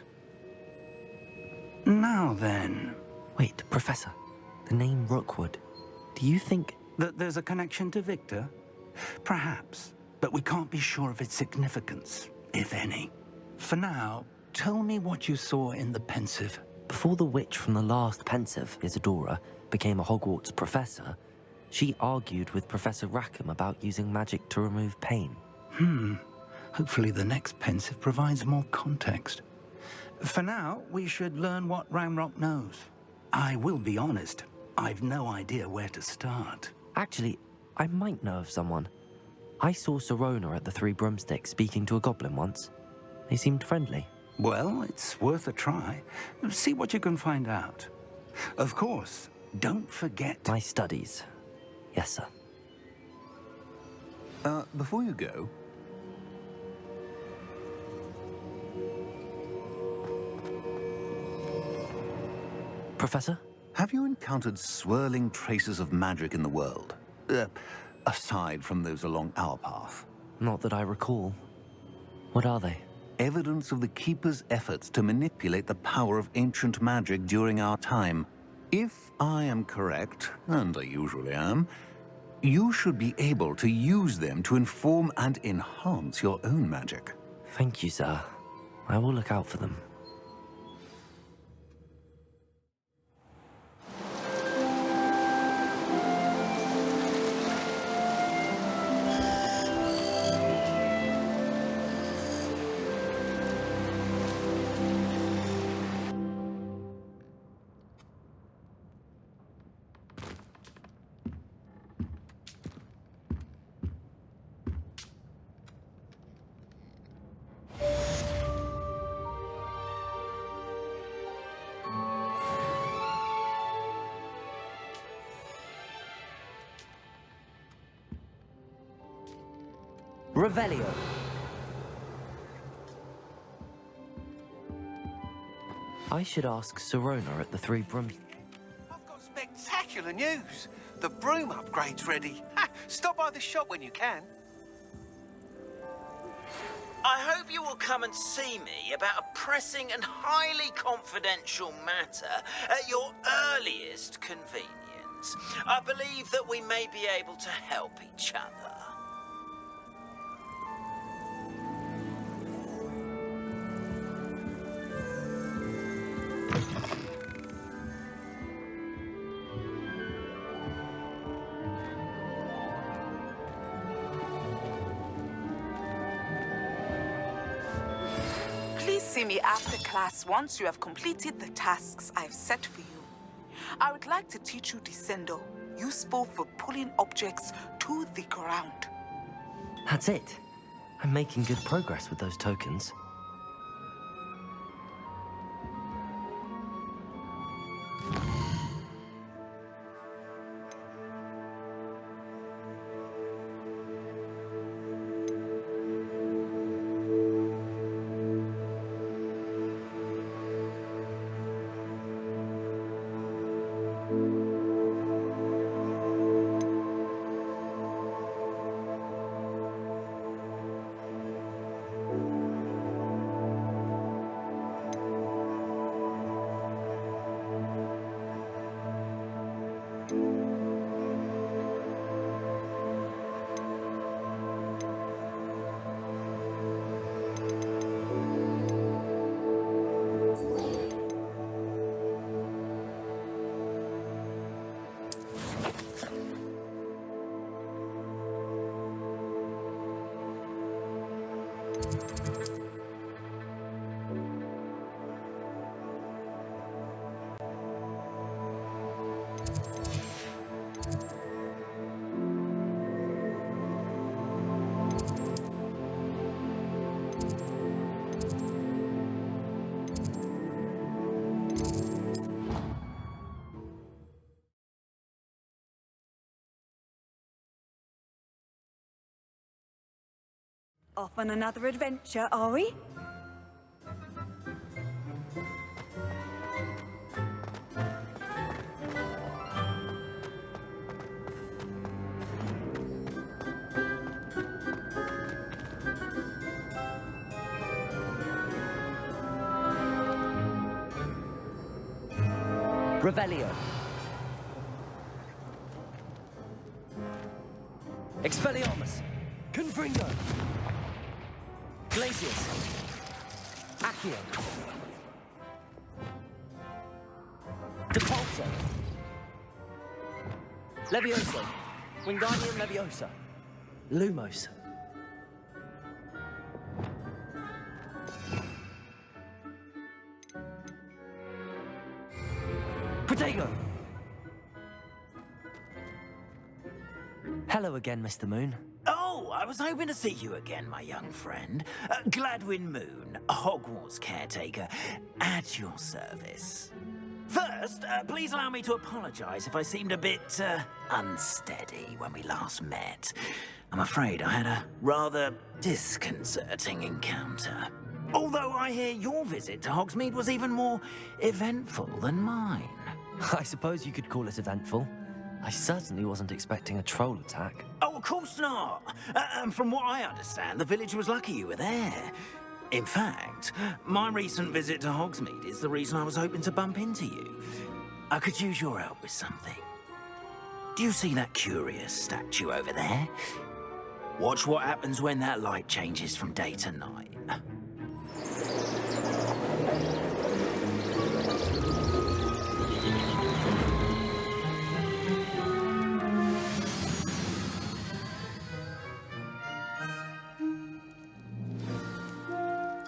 Speaker 1: Now then...
Speaker 2: Wait, Professor. The name Rookwood. Do you think...
Speaker 1: that there's a connection to Victor? Perhaps, but we can't be sure of its significance, if any. For now, tell me what you saw in the Pensive.
Speaker 2: Before the witch from the last Pensive, Isadora, became a Hogwarts professor, she argued with Professor Rackham about using magic to remove pain.
Speaker 1: Hopefully the next pensive provides more context. For now, we should learn what Ramrock knows. I will be honest, I've no idea where to start.
Speaker 2: Actually, I might know of someone. I saw Sirona at the Three Broomsticks speaking to a goblin once. They seemed friendly.
Speaker 1: Well, it's worth a try. See what you can find out. Of course, don't forget...
Speaker 2: My studies. Yes, sir.
Speaker 10: Before you go...
Speaker 2: Professor?
Speaker 10: Have you encountered swirling traces of magic in the world? Aside from those along our path?
Speaker 2: Not that I recall. What are they?
Speaker 10: Evidence of the Keeper's efforts to manipulate the power of ancient magic during our time. If I am correct, and I usually am, you should be able to use them to inform and enhance your own magic.
Speaker 2: Thank you, sir. I will look out for them. Revelio. I should ask Sirona at the Three Brooms.
Speaker 11: I've got spectacular news. The broom upgrade's ready. Ha! Stop by the shop when you can.
Speaker 12: I hope you will come and see me about a pressing and highly confidential matter at your earliest convenience. I believe that we may be able to help each other.
Speaker 13: Please see me after class once you have completed the tasks I've set for you. I would like to teach you Descendo, useful for pulling objects to the ground.
Speaker 2: That's it. I'm making good progress with those tokens.
Speaker 3: Off on another adventure, are we?
Speaker 2: Revelio. Expelliarmus. Confringo. Glacius. Accio. Depulso. Levioso. Wingardium Leviosa. Lumos. Protego! Hello again, Mr. Moon.
Speaker 12: Oh, I was hoping to see you again, my young friend. Gladwin Moon, Hogwarts caretaker, at your service. First, please allow me to apologize if I seemed a bit unsteady when we last met. I'm afraid I had a rather disconcerting encounter. Although I hear your visit to Hogsmeade was even more eventful than mine.
Speaker 2: I suppose you could call it eventful. I certainly wasn't expecting a troll attack.
Speaker 12: Oh, of course not. From what I understand, the village was lucky you were there. In fact, my recent visit to Hogsmeade is the reason I was hoping to bump into you. I could use your help with something. Do you see that curious statue over there? Watch what happens when that light changes from day to night.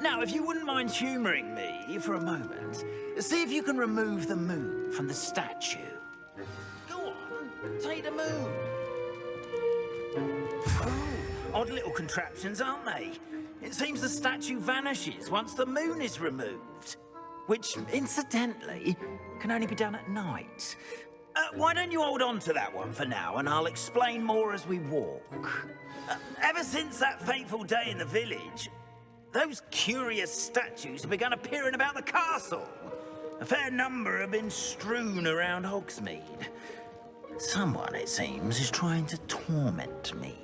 Speaker 12: Now, if you wouldn't mind humouring me for a moment, see if you can remove the moon from the statue. Go on, take the moon. Odd little contraptions, aren't they? It seems the statue vanishes once the moon is removed. Which, incidentally, can only be done at night. Why don't you hold on to that one for now, and I'll explain more as we walk. Ever since that fateful day in the village, those curious statues have begun appearing about the castle. A fair number have been strewn around Hogsmeade. Someone, it seems, is trying to torment me.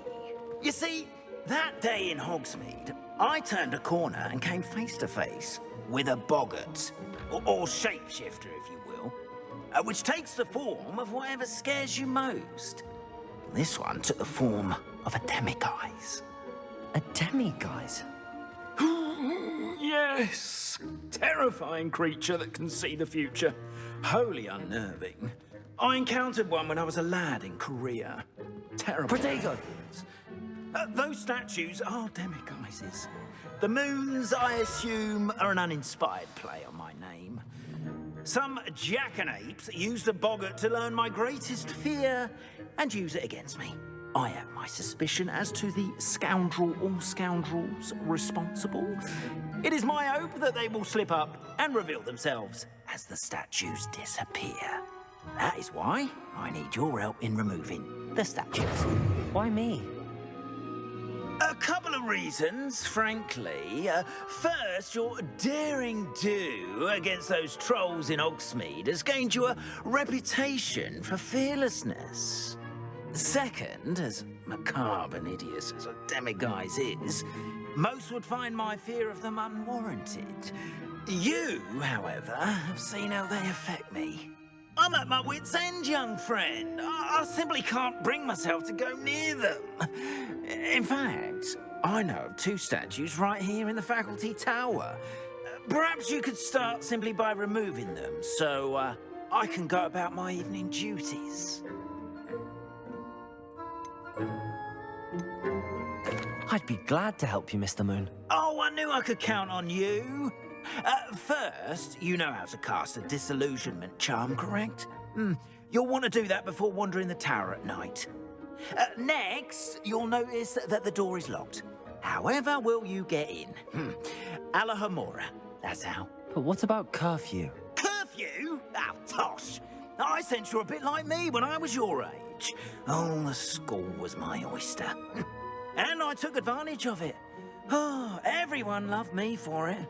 Speaker 12: You see, that day in Hogsmeade, I turned a corner and came face to face with a boggart, or shapeshifter, if you will, which takes the form of whatever scares you most. This one took the form of a demiguise.
Speaker 2: A demiguise?
Speaker 12: Yes! Terrifying creature that can see the future. Wholly unnerving. I encountered one when I was a lad in Korea. Terrible.
Speaker 2: Protego!
Speaker 12: Those statues are demiguises. The moons, I assume, are an uninspired play on my name. Some jackanapes used a boggart to learn my greatest fear and use it against me. I have my suspicion as to the scoundrel or scoundrels responsible. It is my hope that they will slip up and reveal themselves as the statues disappear. That is why I need your help in removing the statues.
Speaker 2: Why me?
Speaker 12: A couple of reasons, frankly. First, your daring do against those trolls in Hogsmeade has gained you a reputation for fearlessness. Second, as macabre and hideous as a demiguise is, most would find my fear of them unwarranted. You, however, have seen how they affect me. I'm at my wit's end, young friend. I simply can't bring myself to go near them. In fact, I know of two statues right here in the faculty tower. Perhaps you could start simply by removing them, so I can go about my evening duties.
Speaker 2: I'd be glad to help you, Mr. Moon.
Speaker 12: Oh, I knew I could count on you. First, you know how to cast a disillusionment charm, correct? You'll want to do that before wandering the tower at night. Next, you'll notice that the door is locked. However will you get in? Alahomora, that's how.
Speaker 2: But what about curfew?
Speaker 12: Curfew? Oh, tosh. I sense you're a bit like me when I was your age. Oh, the school was my oyster. And I took advantage of it. Oh, everyone loved me for it.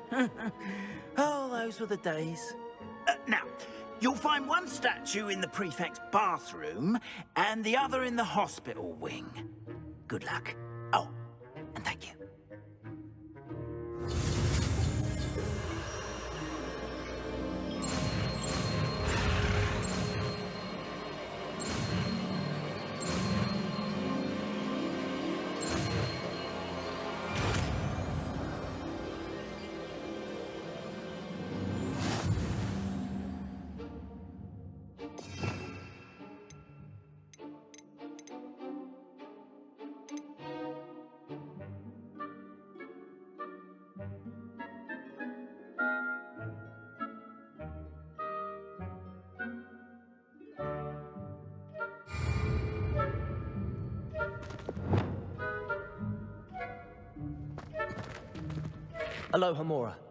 Speaker 12: Oh, those were the days. Now, you'll find one statue in the prefect's bathroom and the other in the hospital wing. Good luck. Oh, and thank you.
Speaker 2: Aloha Mora.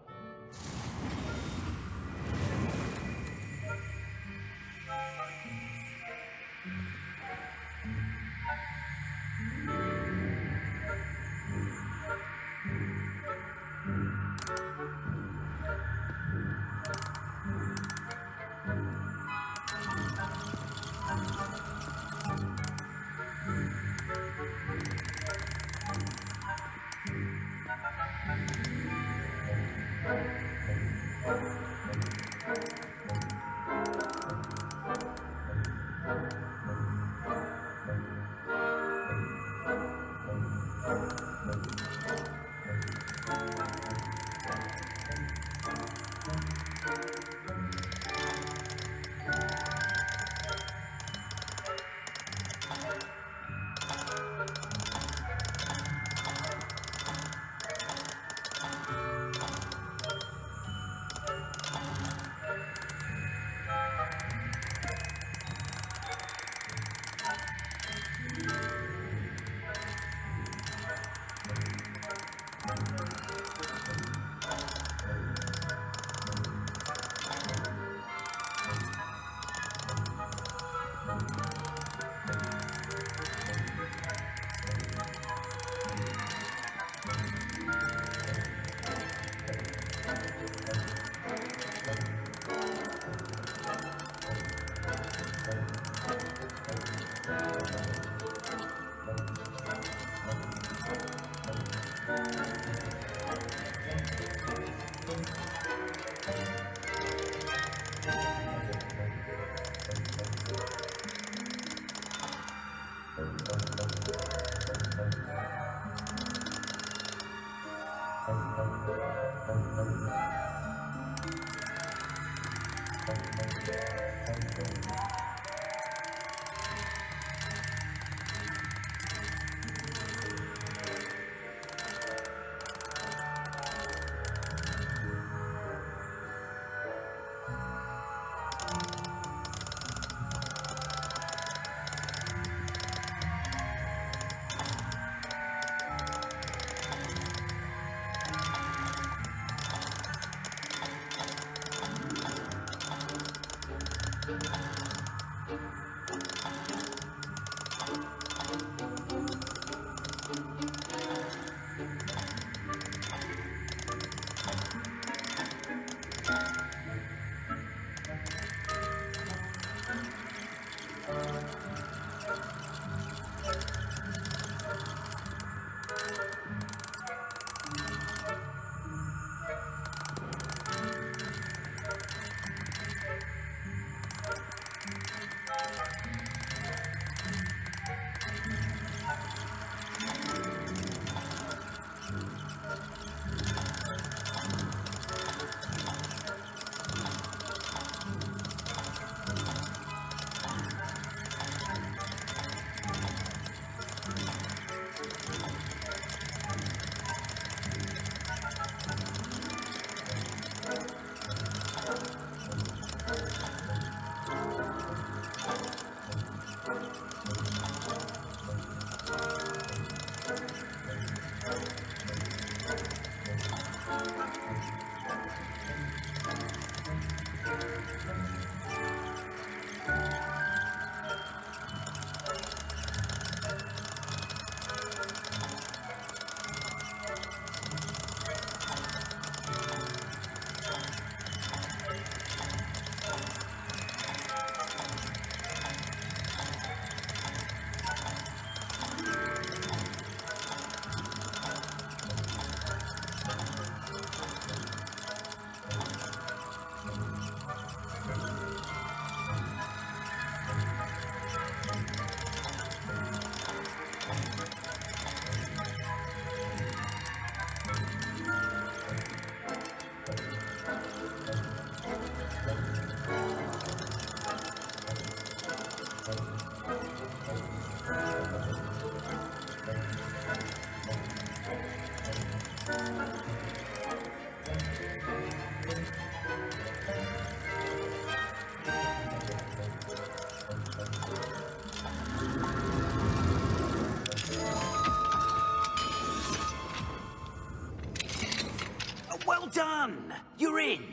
Speaker 12: Well done! You're in.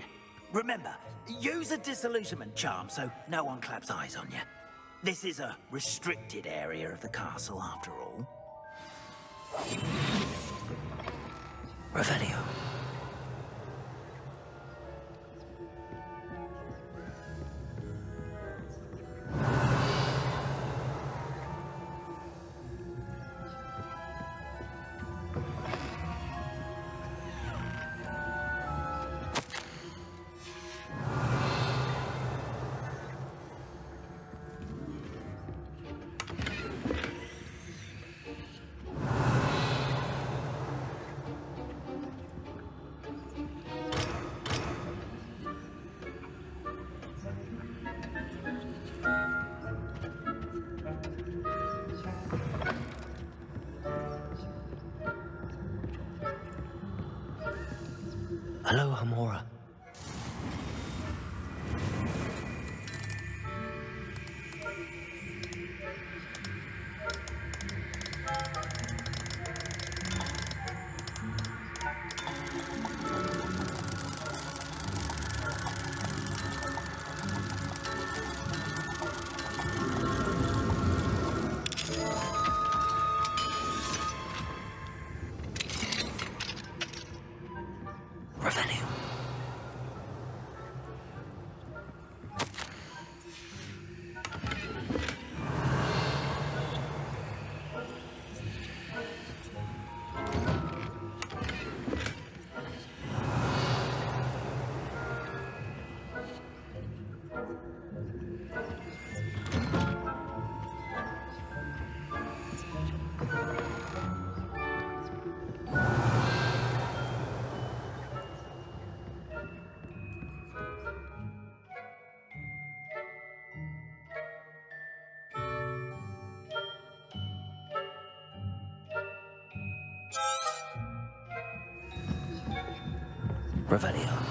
Speaker 12: Remember, use a disillusionment charm so no one claps eyes on you. This is a restricted area of the castle, after all.
Speaker 2: Revelio. Hello, Hamora. Revelio. Revelio.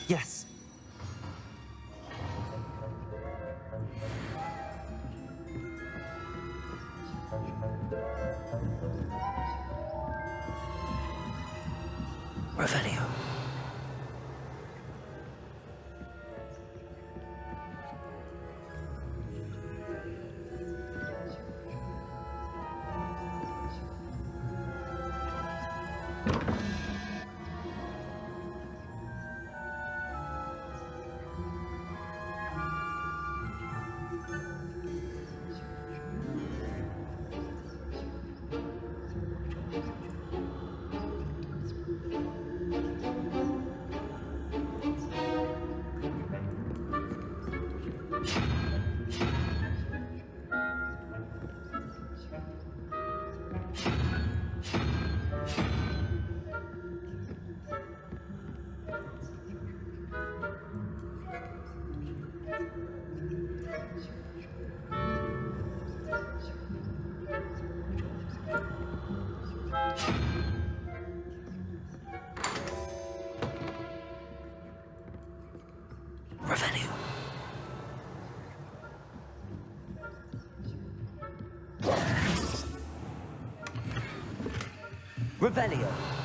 Speaker 2: Yes. Revelio. Revelio. Revelio.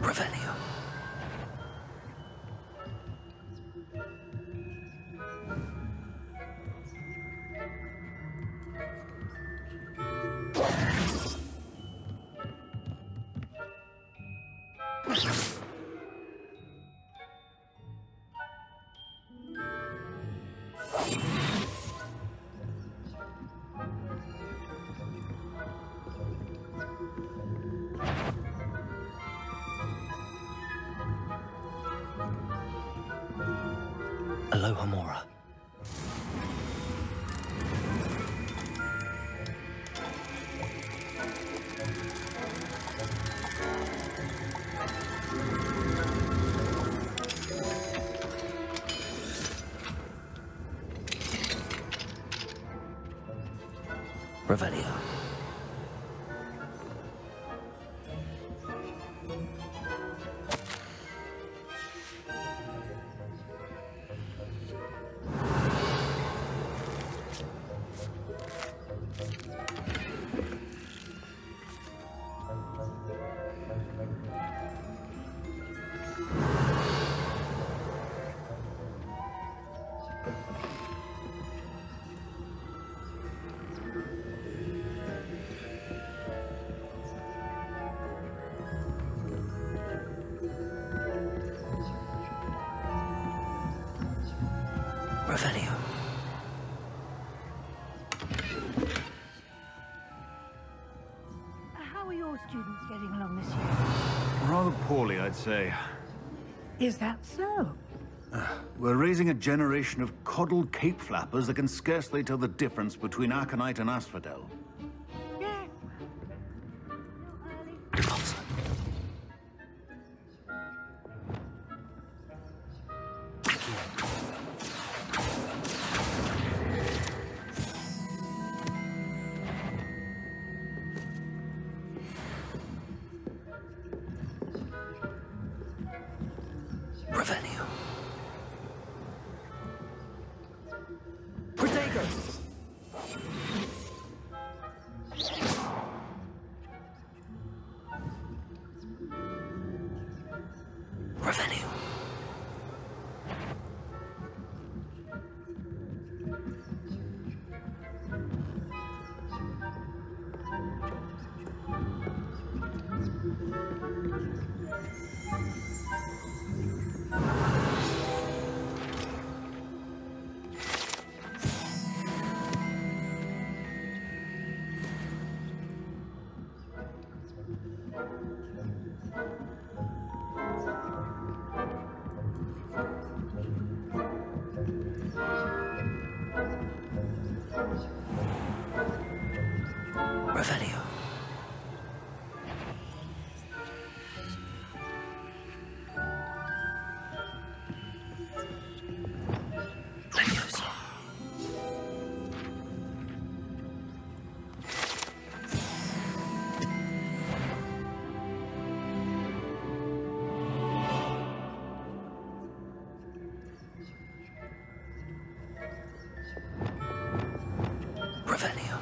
Speaker 2: Revelio. Aloha Mora. Revelio. Revelio.
Speaker 7: How are your students getting along this year?
Speaker 14: Rather poorly, I'd say.
Speaker 7: Is that so?
Speaker 14: We're raising a generation of coddled cape flappers that can scarcely tell the difference between aconite and asphodel.
Speaker 7: Yeah.
Speaker 2: Revelio. Revelio. Revelio. Leviosa. Revelio.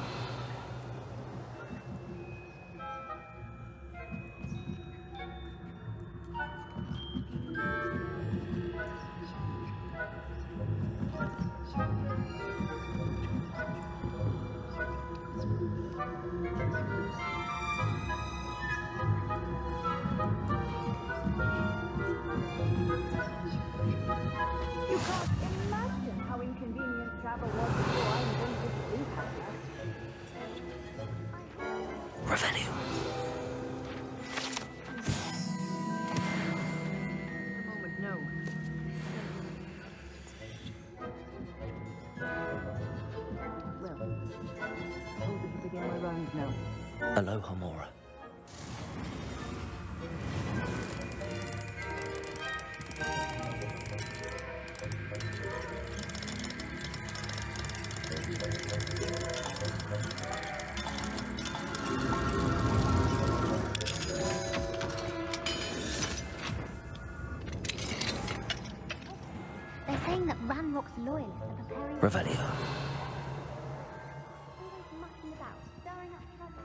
Speaker 7: You can't imagine how inconvenient travel was before I invented the blue powder.
Speaker 2: Revelio.
Speaker 7: At the moment, no. Well, suppose we should begin my rounds now.
Speaker 2: Aloha Mora.
Speaker 15: They're saying that Ranrock's loyalists are preparing...
Speaker 2: Revelio.
Speaker 15: Always mucking about, stirring up trouble.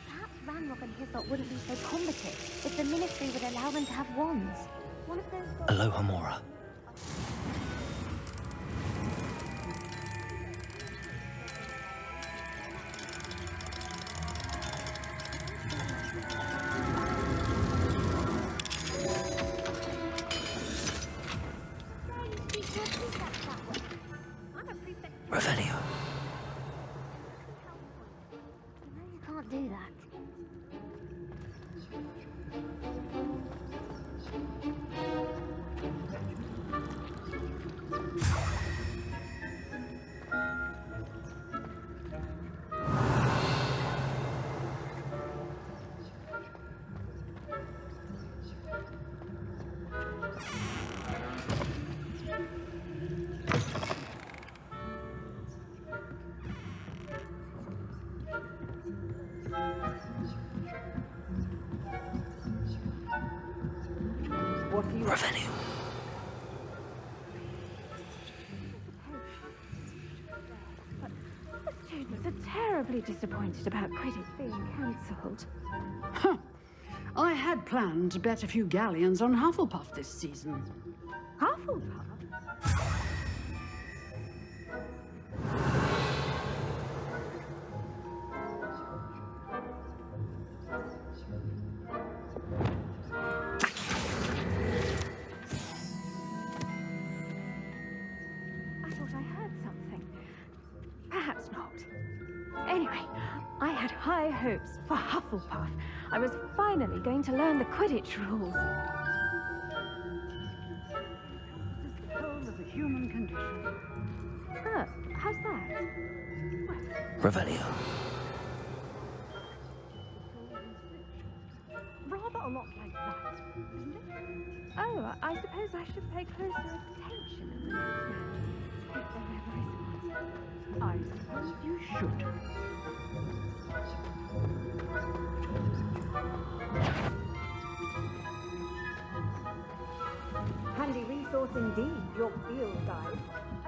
Speaker 15: Perhaps Ranrock and his lot wouldn't be so combative if the Ministry would allow them to have wands. One of those...
Speaker 2: Aloha Mora. Revelio.
Speaker 15: You can't do that.
Speaker 2: Revenue.
Speaker 7: The students are terribly disappointed about Quidditch being cancelled.
Speaker 16: Huh. I had planned to bet a few galleons on Hufflepuff this season.
Speaker 7: Hufflepuff? I thought I heard something. Perhaps not. Anyway, I had high hopes for Hufflepuff. I was finally going to learn the Quidditch rules.
Speaker 16: This is the whole of the human condition.
Speaker 7: Oh, how's that?
Speaker 2: Revelio.
Speaker 7: Rather a lot like that, isn't it? Oh, I suppose I should pay closer attention in the next match. If there ever is one.
Speaker 16: I suppose you should.
Speaker 7: Handy resource indeed, your field guide. I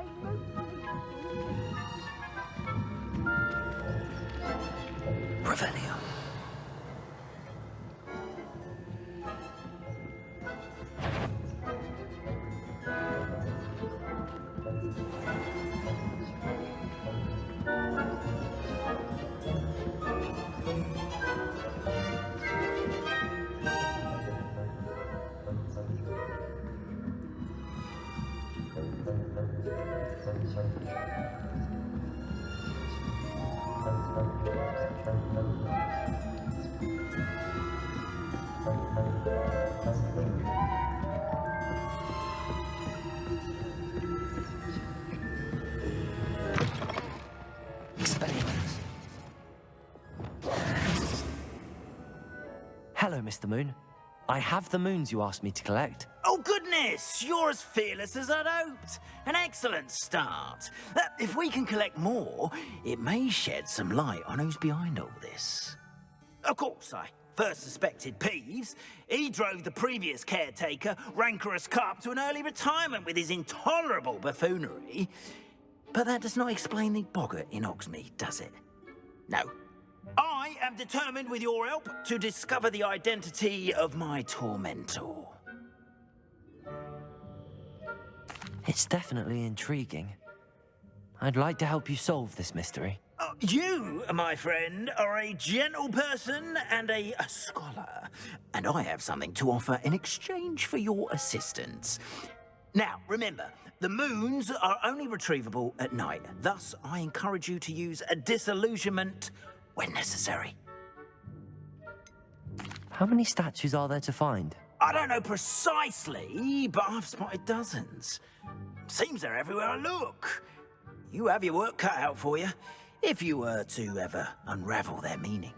Speaker 2: Revelio. Hello, Mr. Moon. I have the moons you asked me to collect.
Speaker 12: Oh, goodness! You're as fearless as I'd hoped. An excellent start. If we can collect more, it may shed some light on who's behind all this. Of course, I first suspected Peeves. He drove the previous caretaker, Rancorous Carp, to an early retirement with his intolerable buffoonery. But that does not explain the boggart in Hogsmeade, does it? No. I am determined, with your help, to discover the identity of my tormentor.
Speaker 2: It's definitely intriguing. I'd like to help you solve this mystery.
Speaker 12: You, my friend, are a gentle person and a scholar, and I have something to offer in exchange for your assistance. Now, remember, the moons are only retrievable at night. Thus, I encourage you to use a disillusionment when necessary.
Speaker 2: How many statues are there to find?
Speaker 12: I don't know precisely, but I've spotted dozens. Seems they're everywhere I look. You have your work cut out for you, if you were to ever unravel their meaning.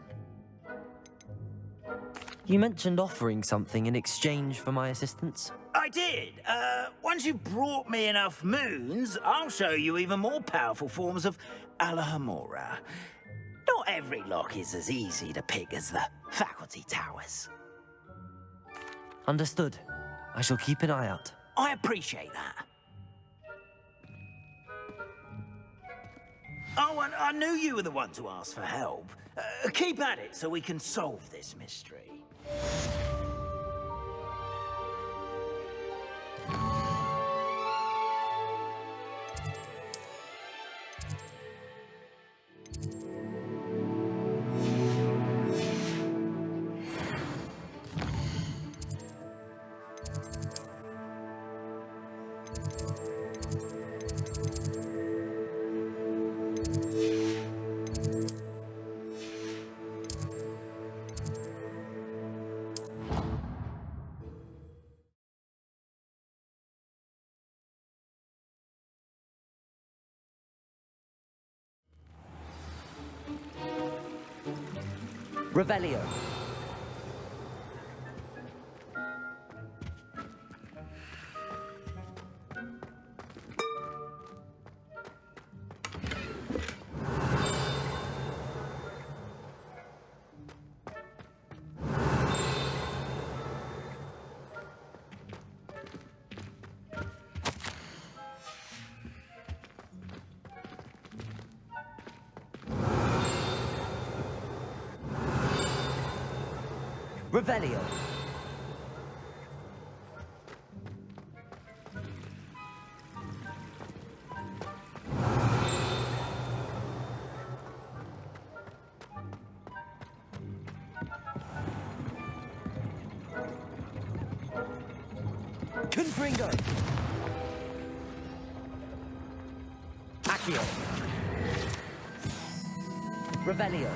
Speaker 2: You mentioned offering something in exchange for my assistance?
Speaker 12: I did. Once you've brought me enough moons, I'll show you even more powerful forms of Alahamora. Not every lock is as easy to pick as the faculty towers.
Speaker 2: Understood. I shall keep an eye out.
Speaker 12: I appreciate that. Oh, and I knew you were the one to ask for help. Keep at it so we can solve this mystery.
Speaker 2: Revelio. Revelio. Confringo. Accio. Revelio.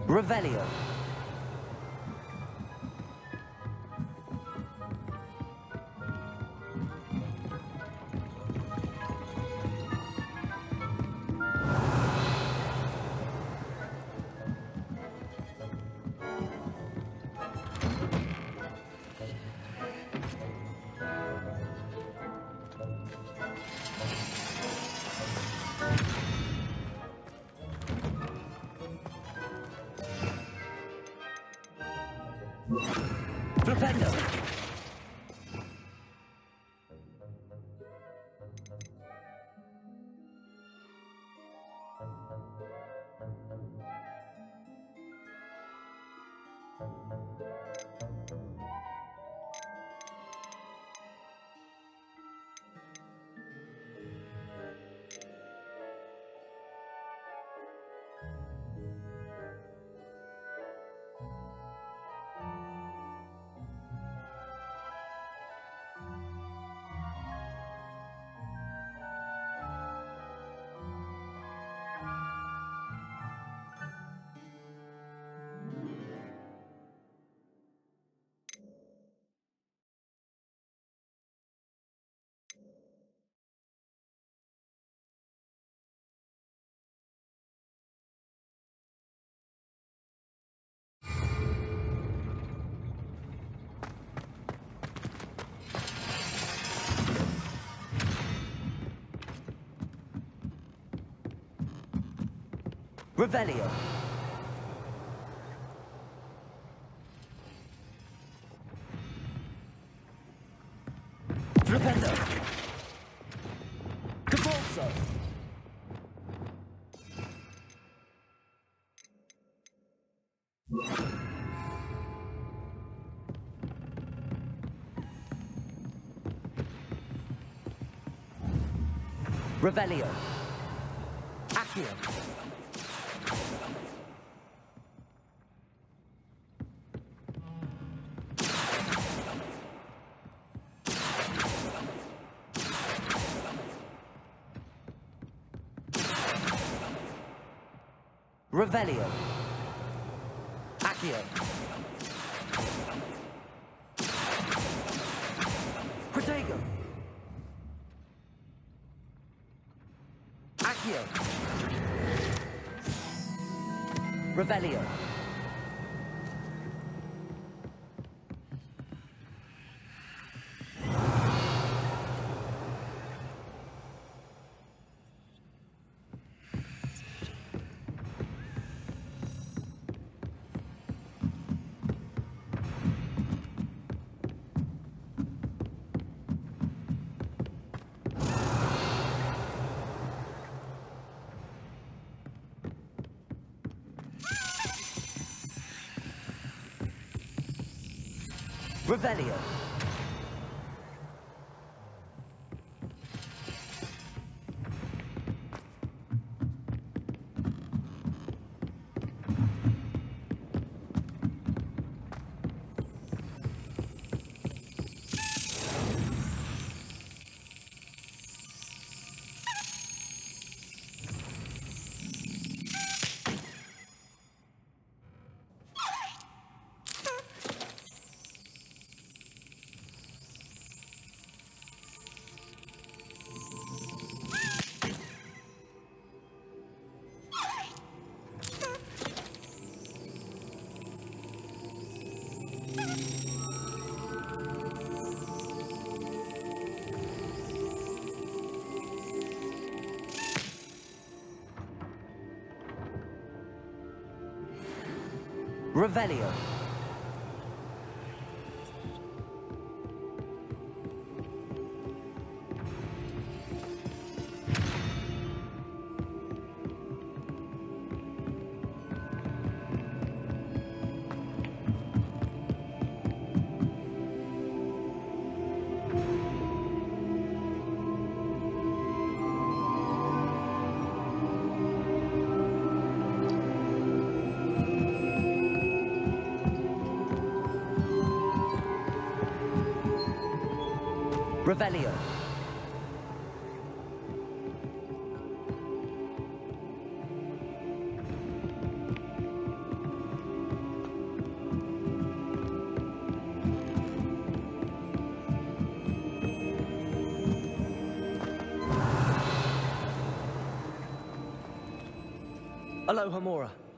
Speaker 2: Revelio. Flipendo. Revelio. Flipendo. Cabolso. Revelio. Accio. Revelio. Accio. Protego. Accio. Revelio. Revelio. Revelio. Revelio. Aloha Mora.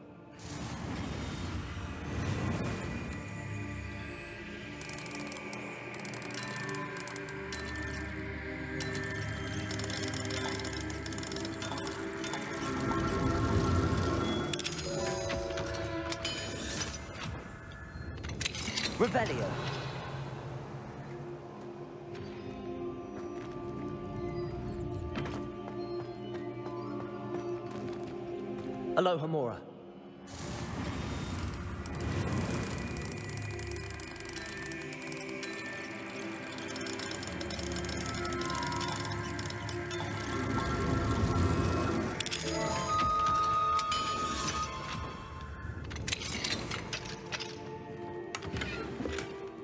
Speaker 2: Revelio. Aloha Mora.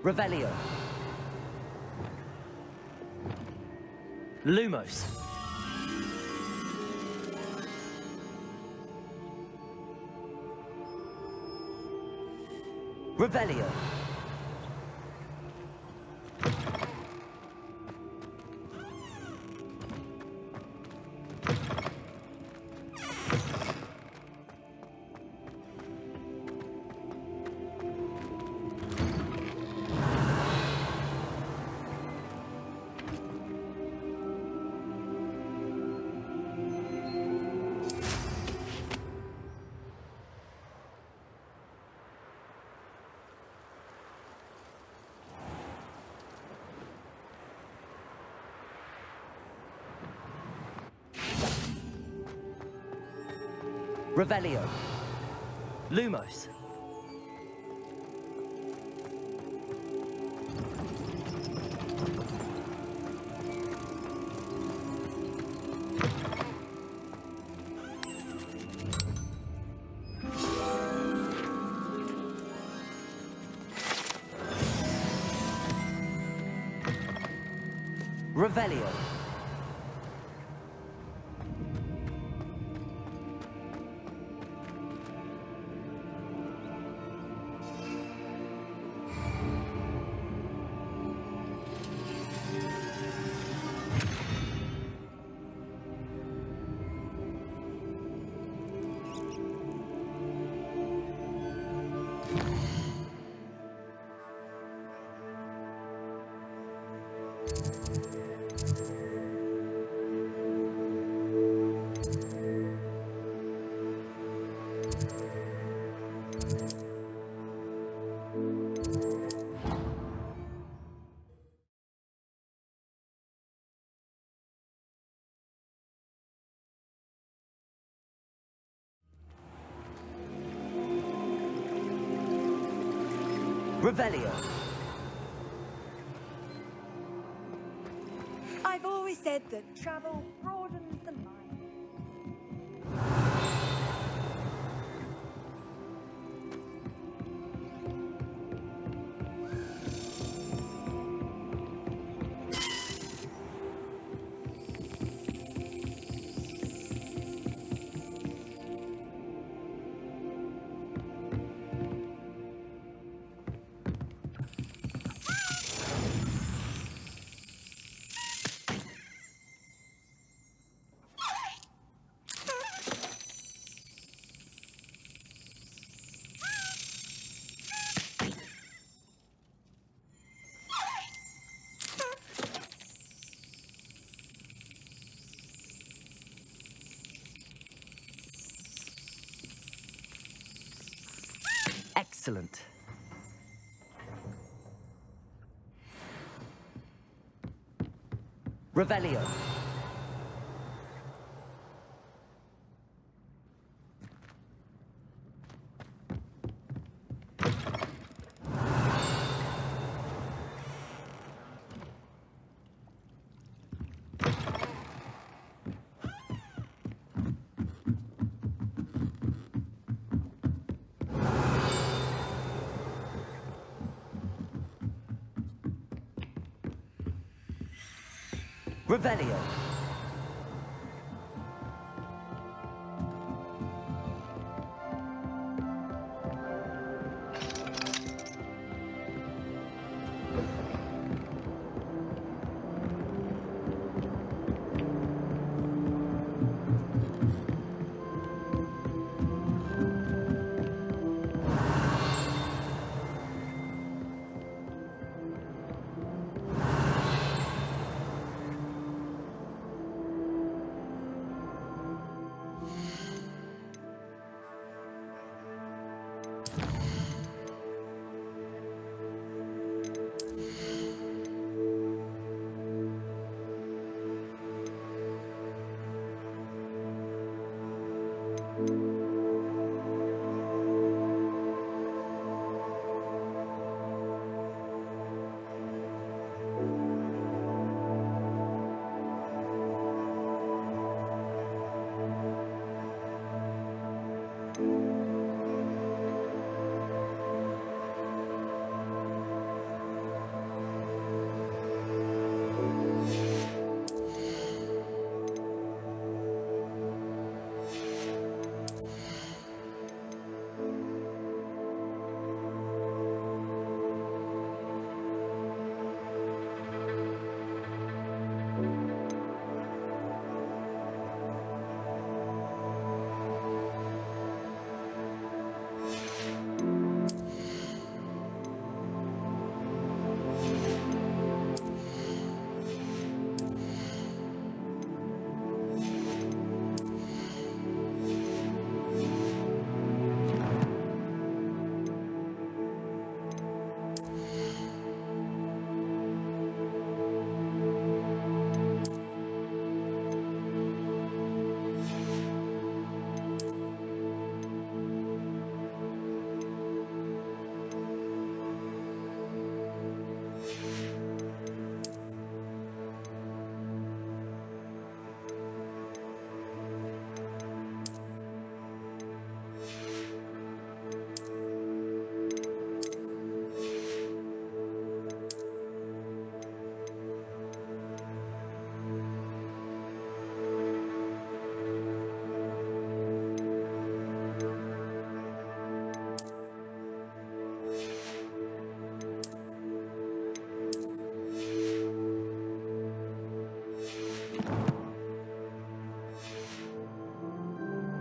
Speaker 2: Revelio. Lumos. Revelio. Revelio. Lumos. Revelio. Revelio.
Speaker 3: I've always said that travel broadens the mind.
Speaker 2: Excellent. Revelio. Revelio.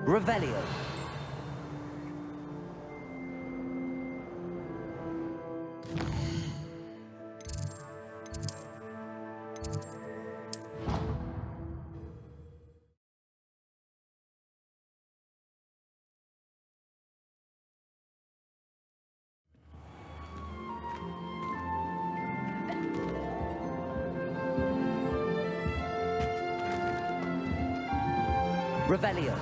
Speaker 2: Revelio. Revelio.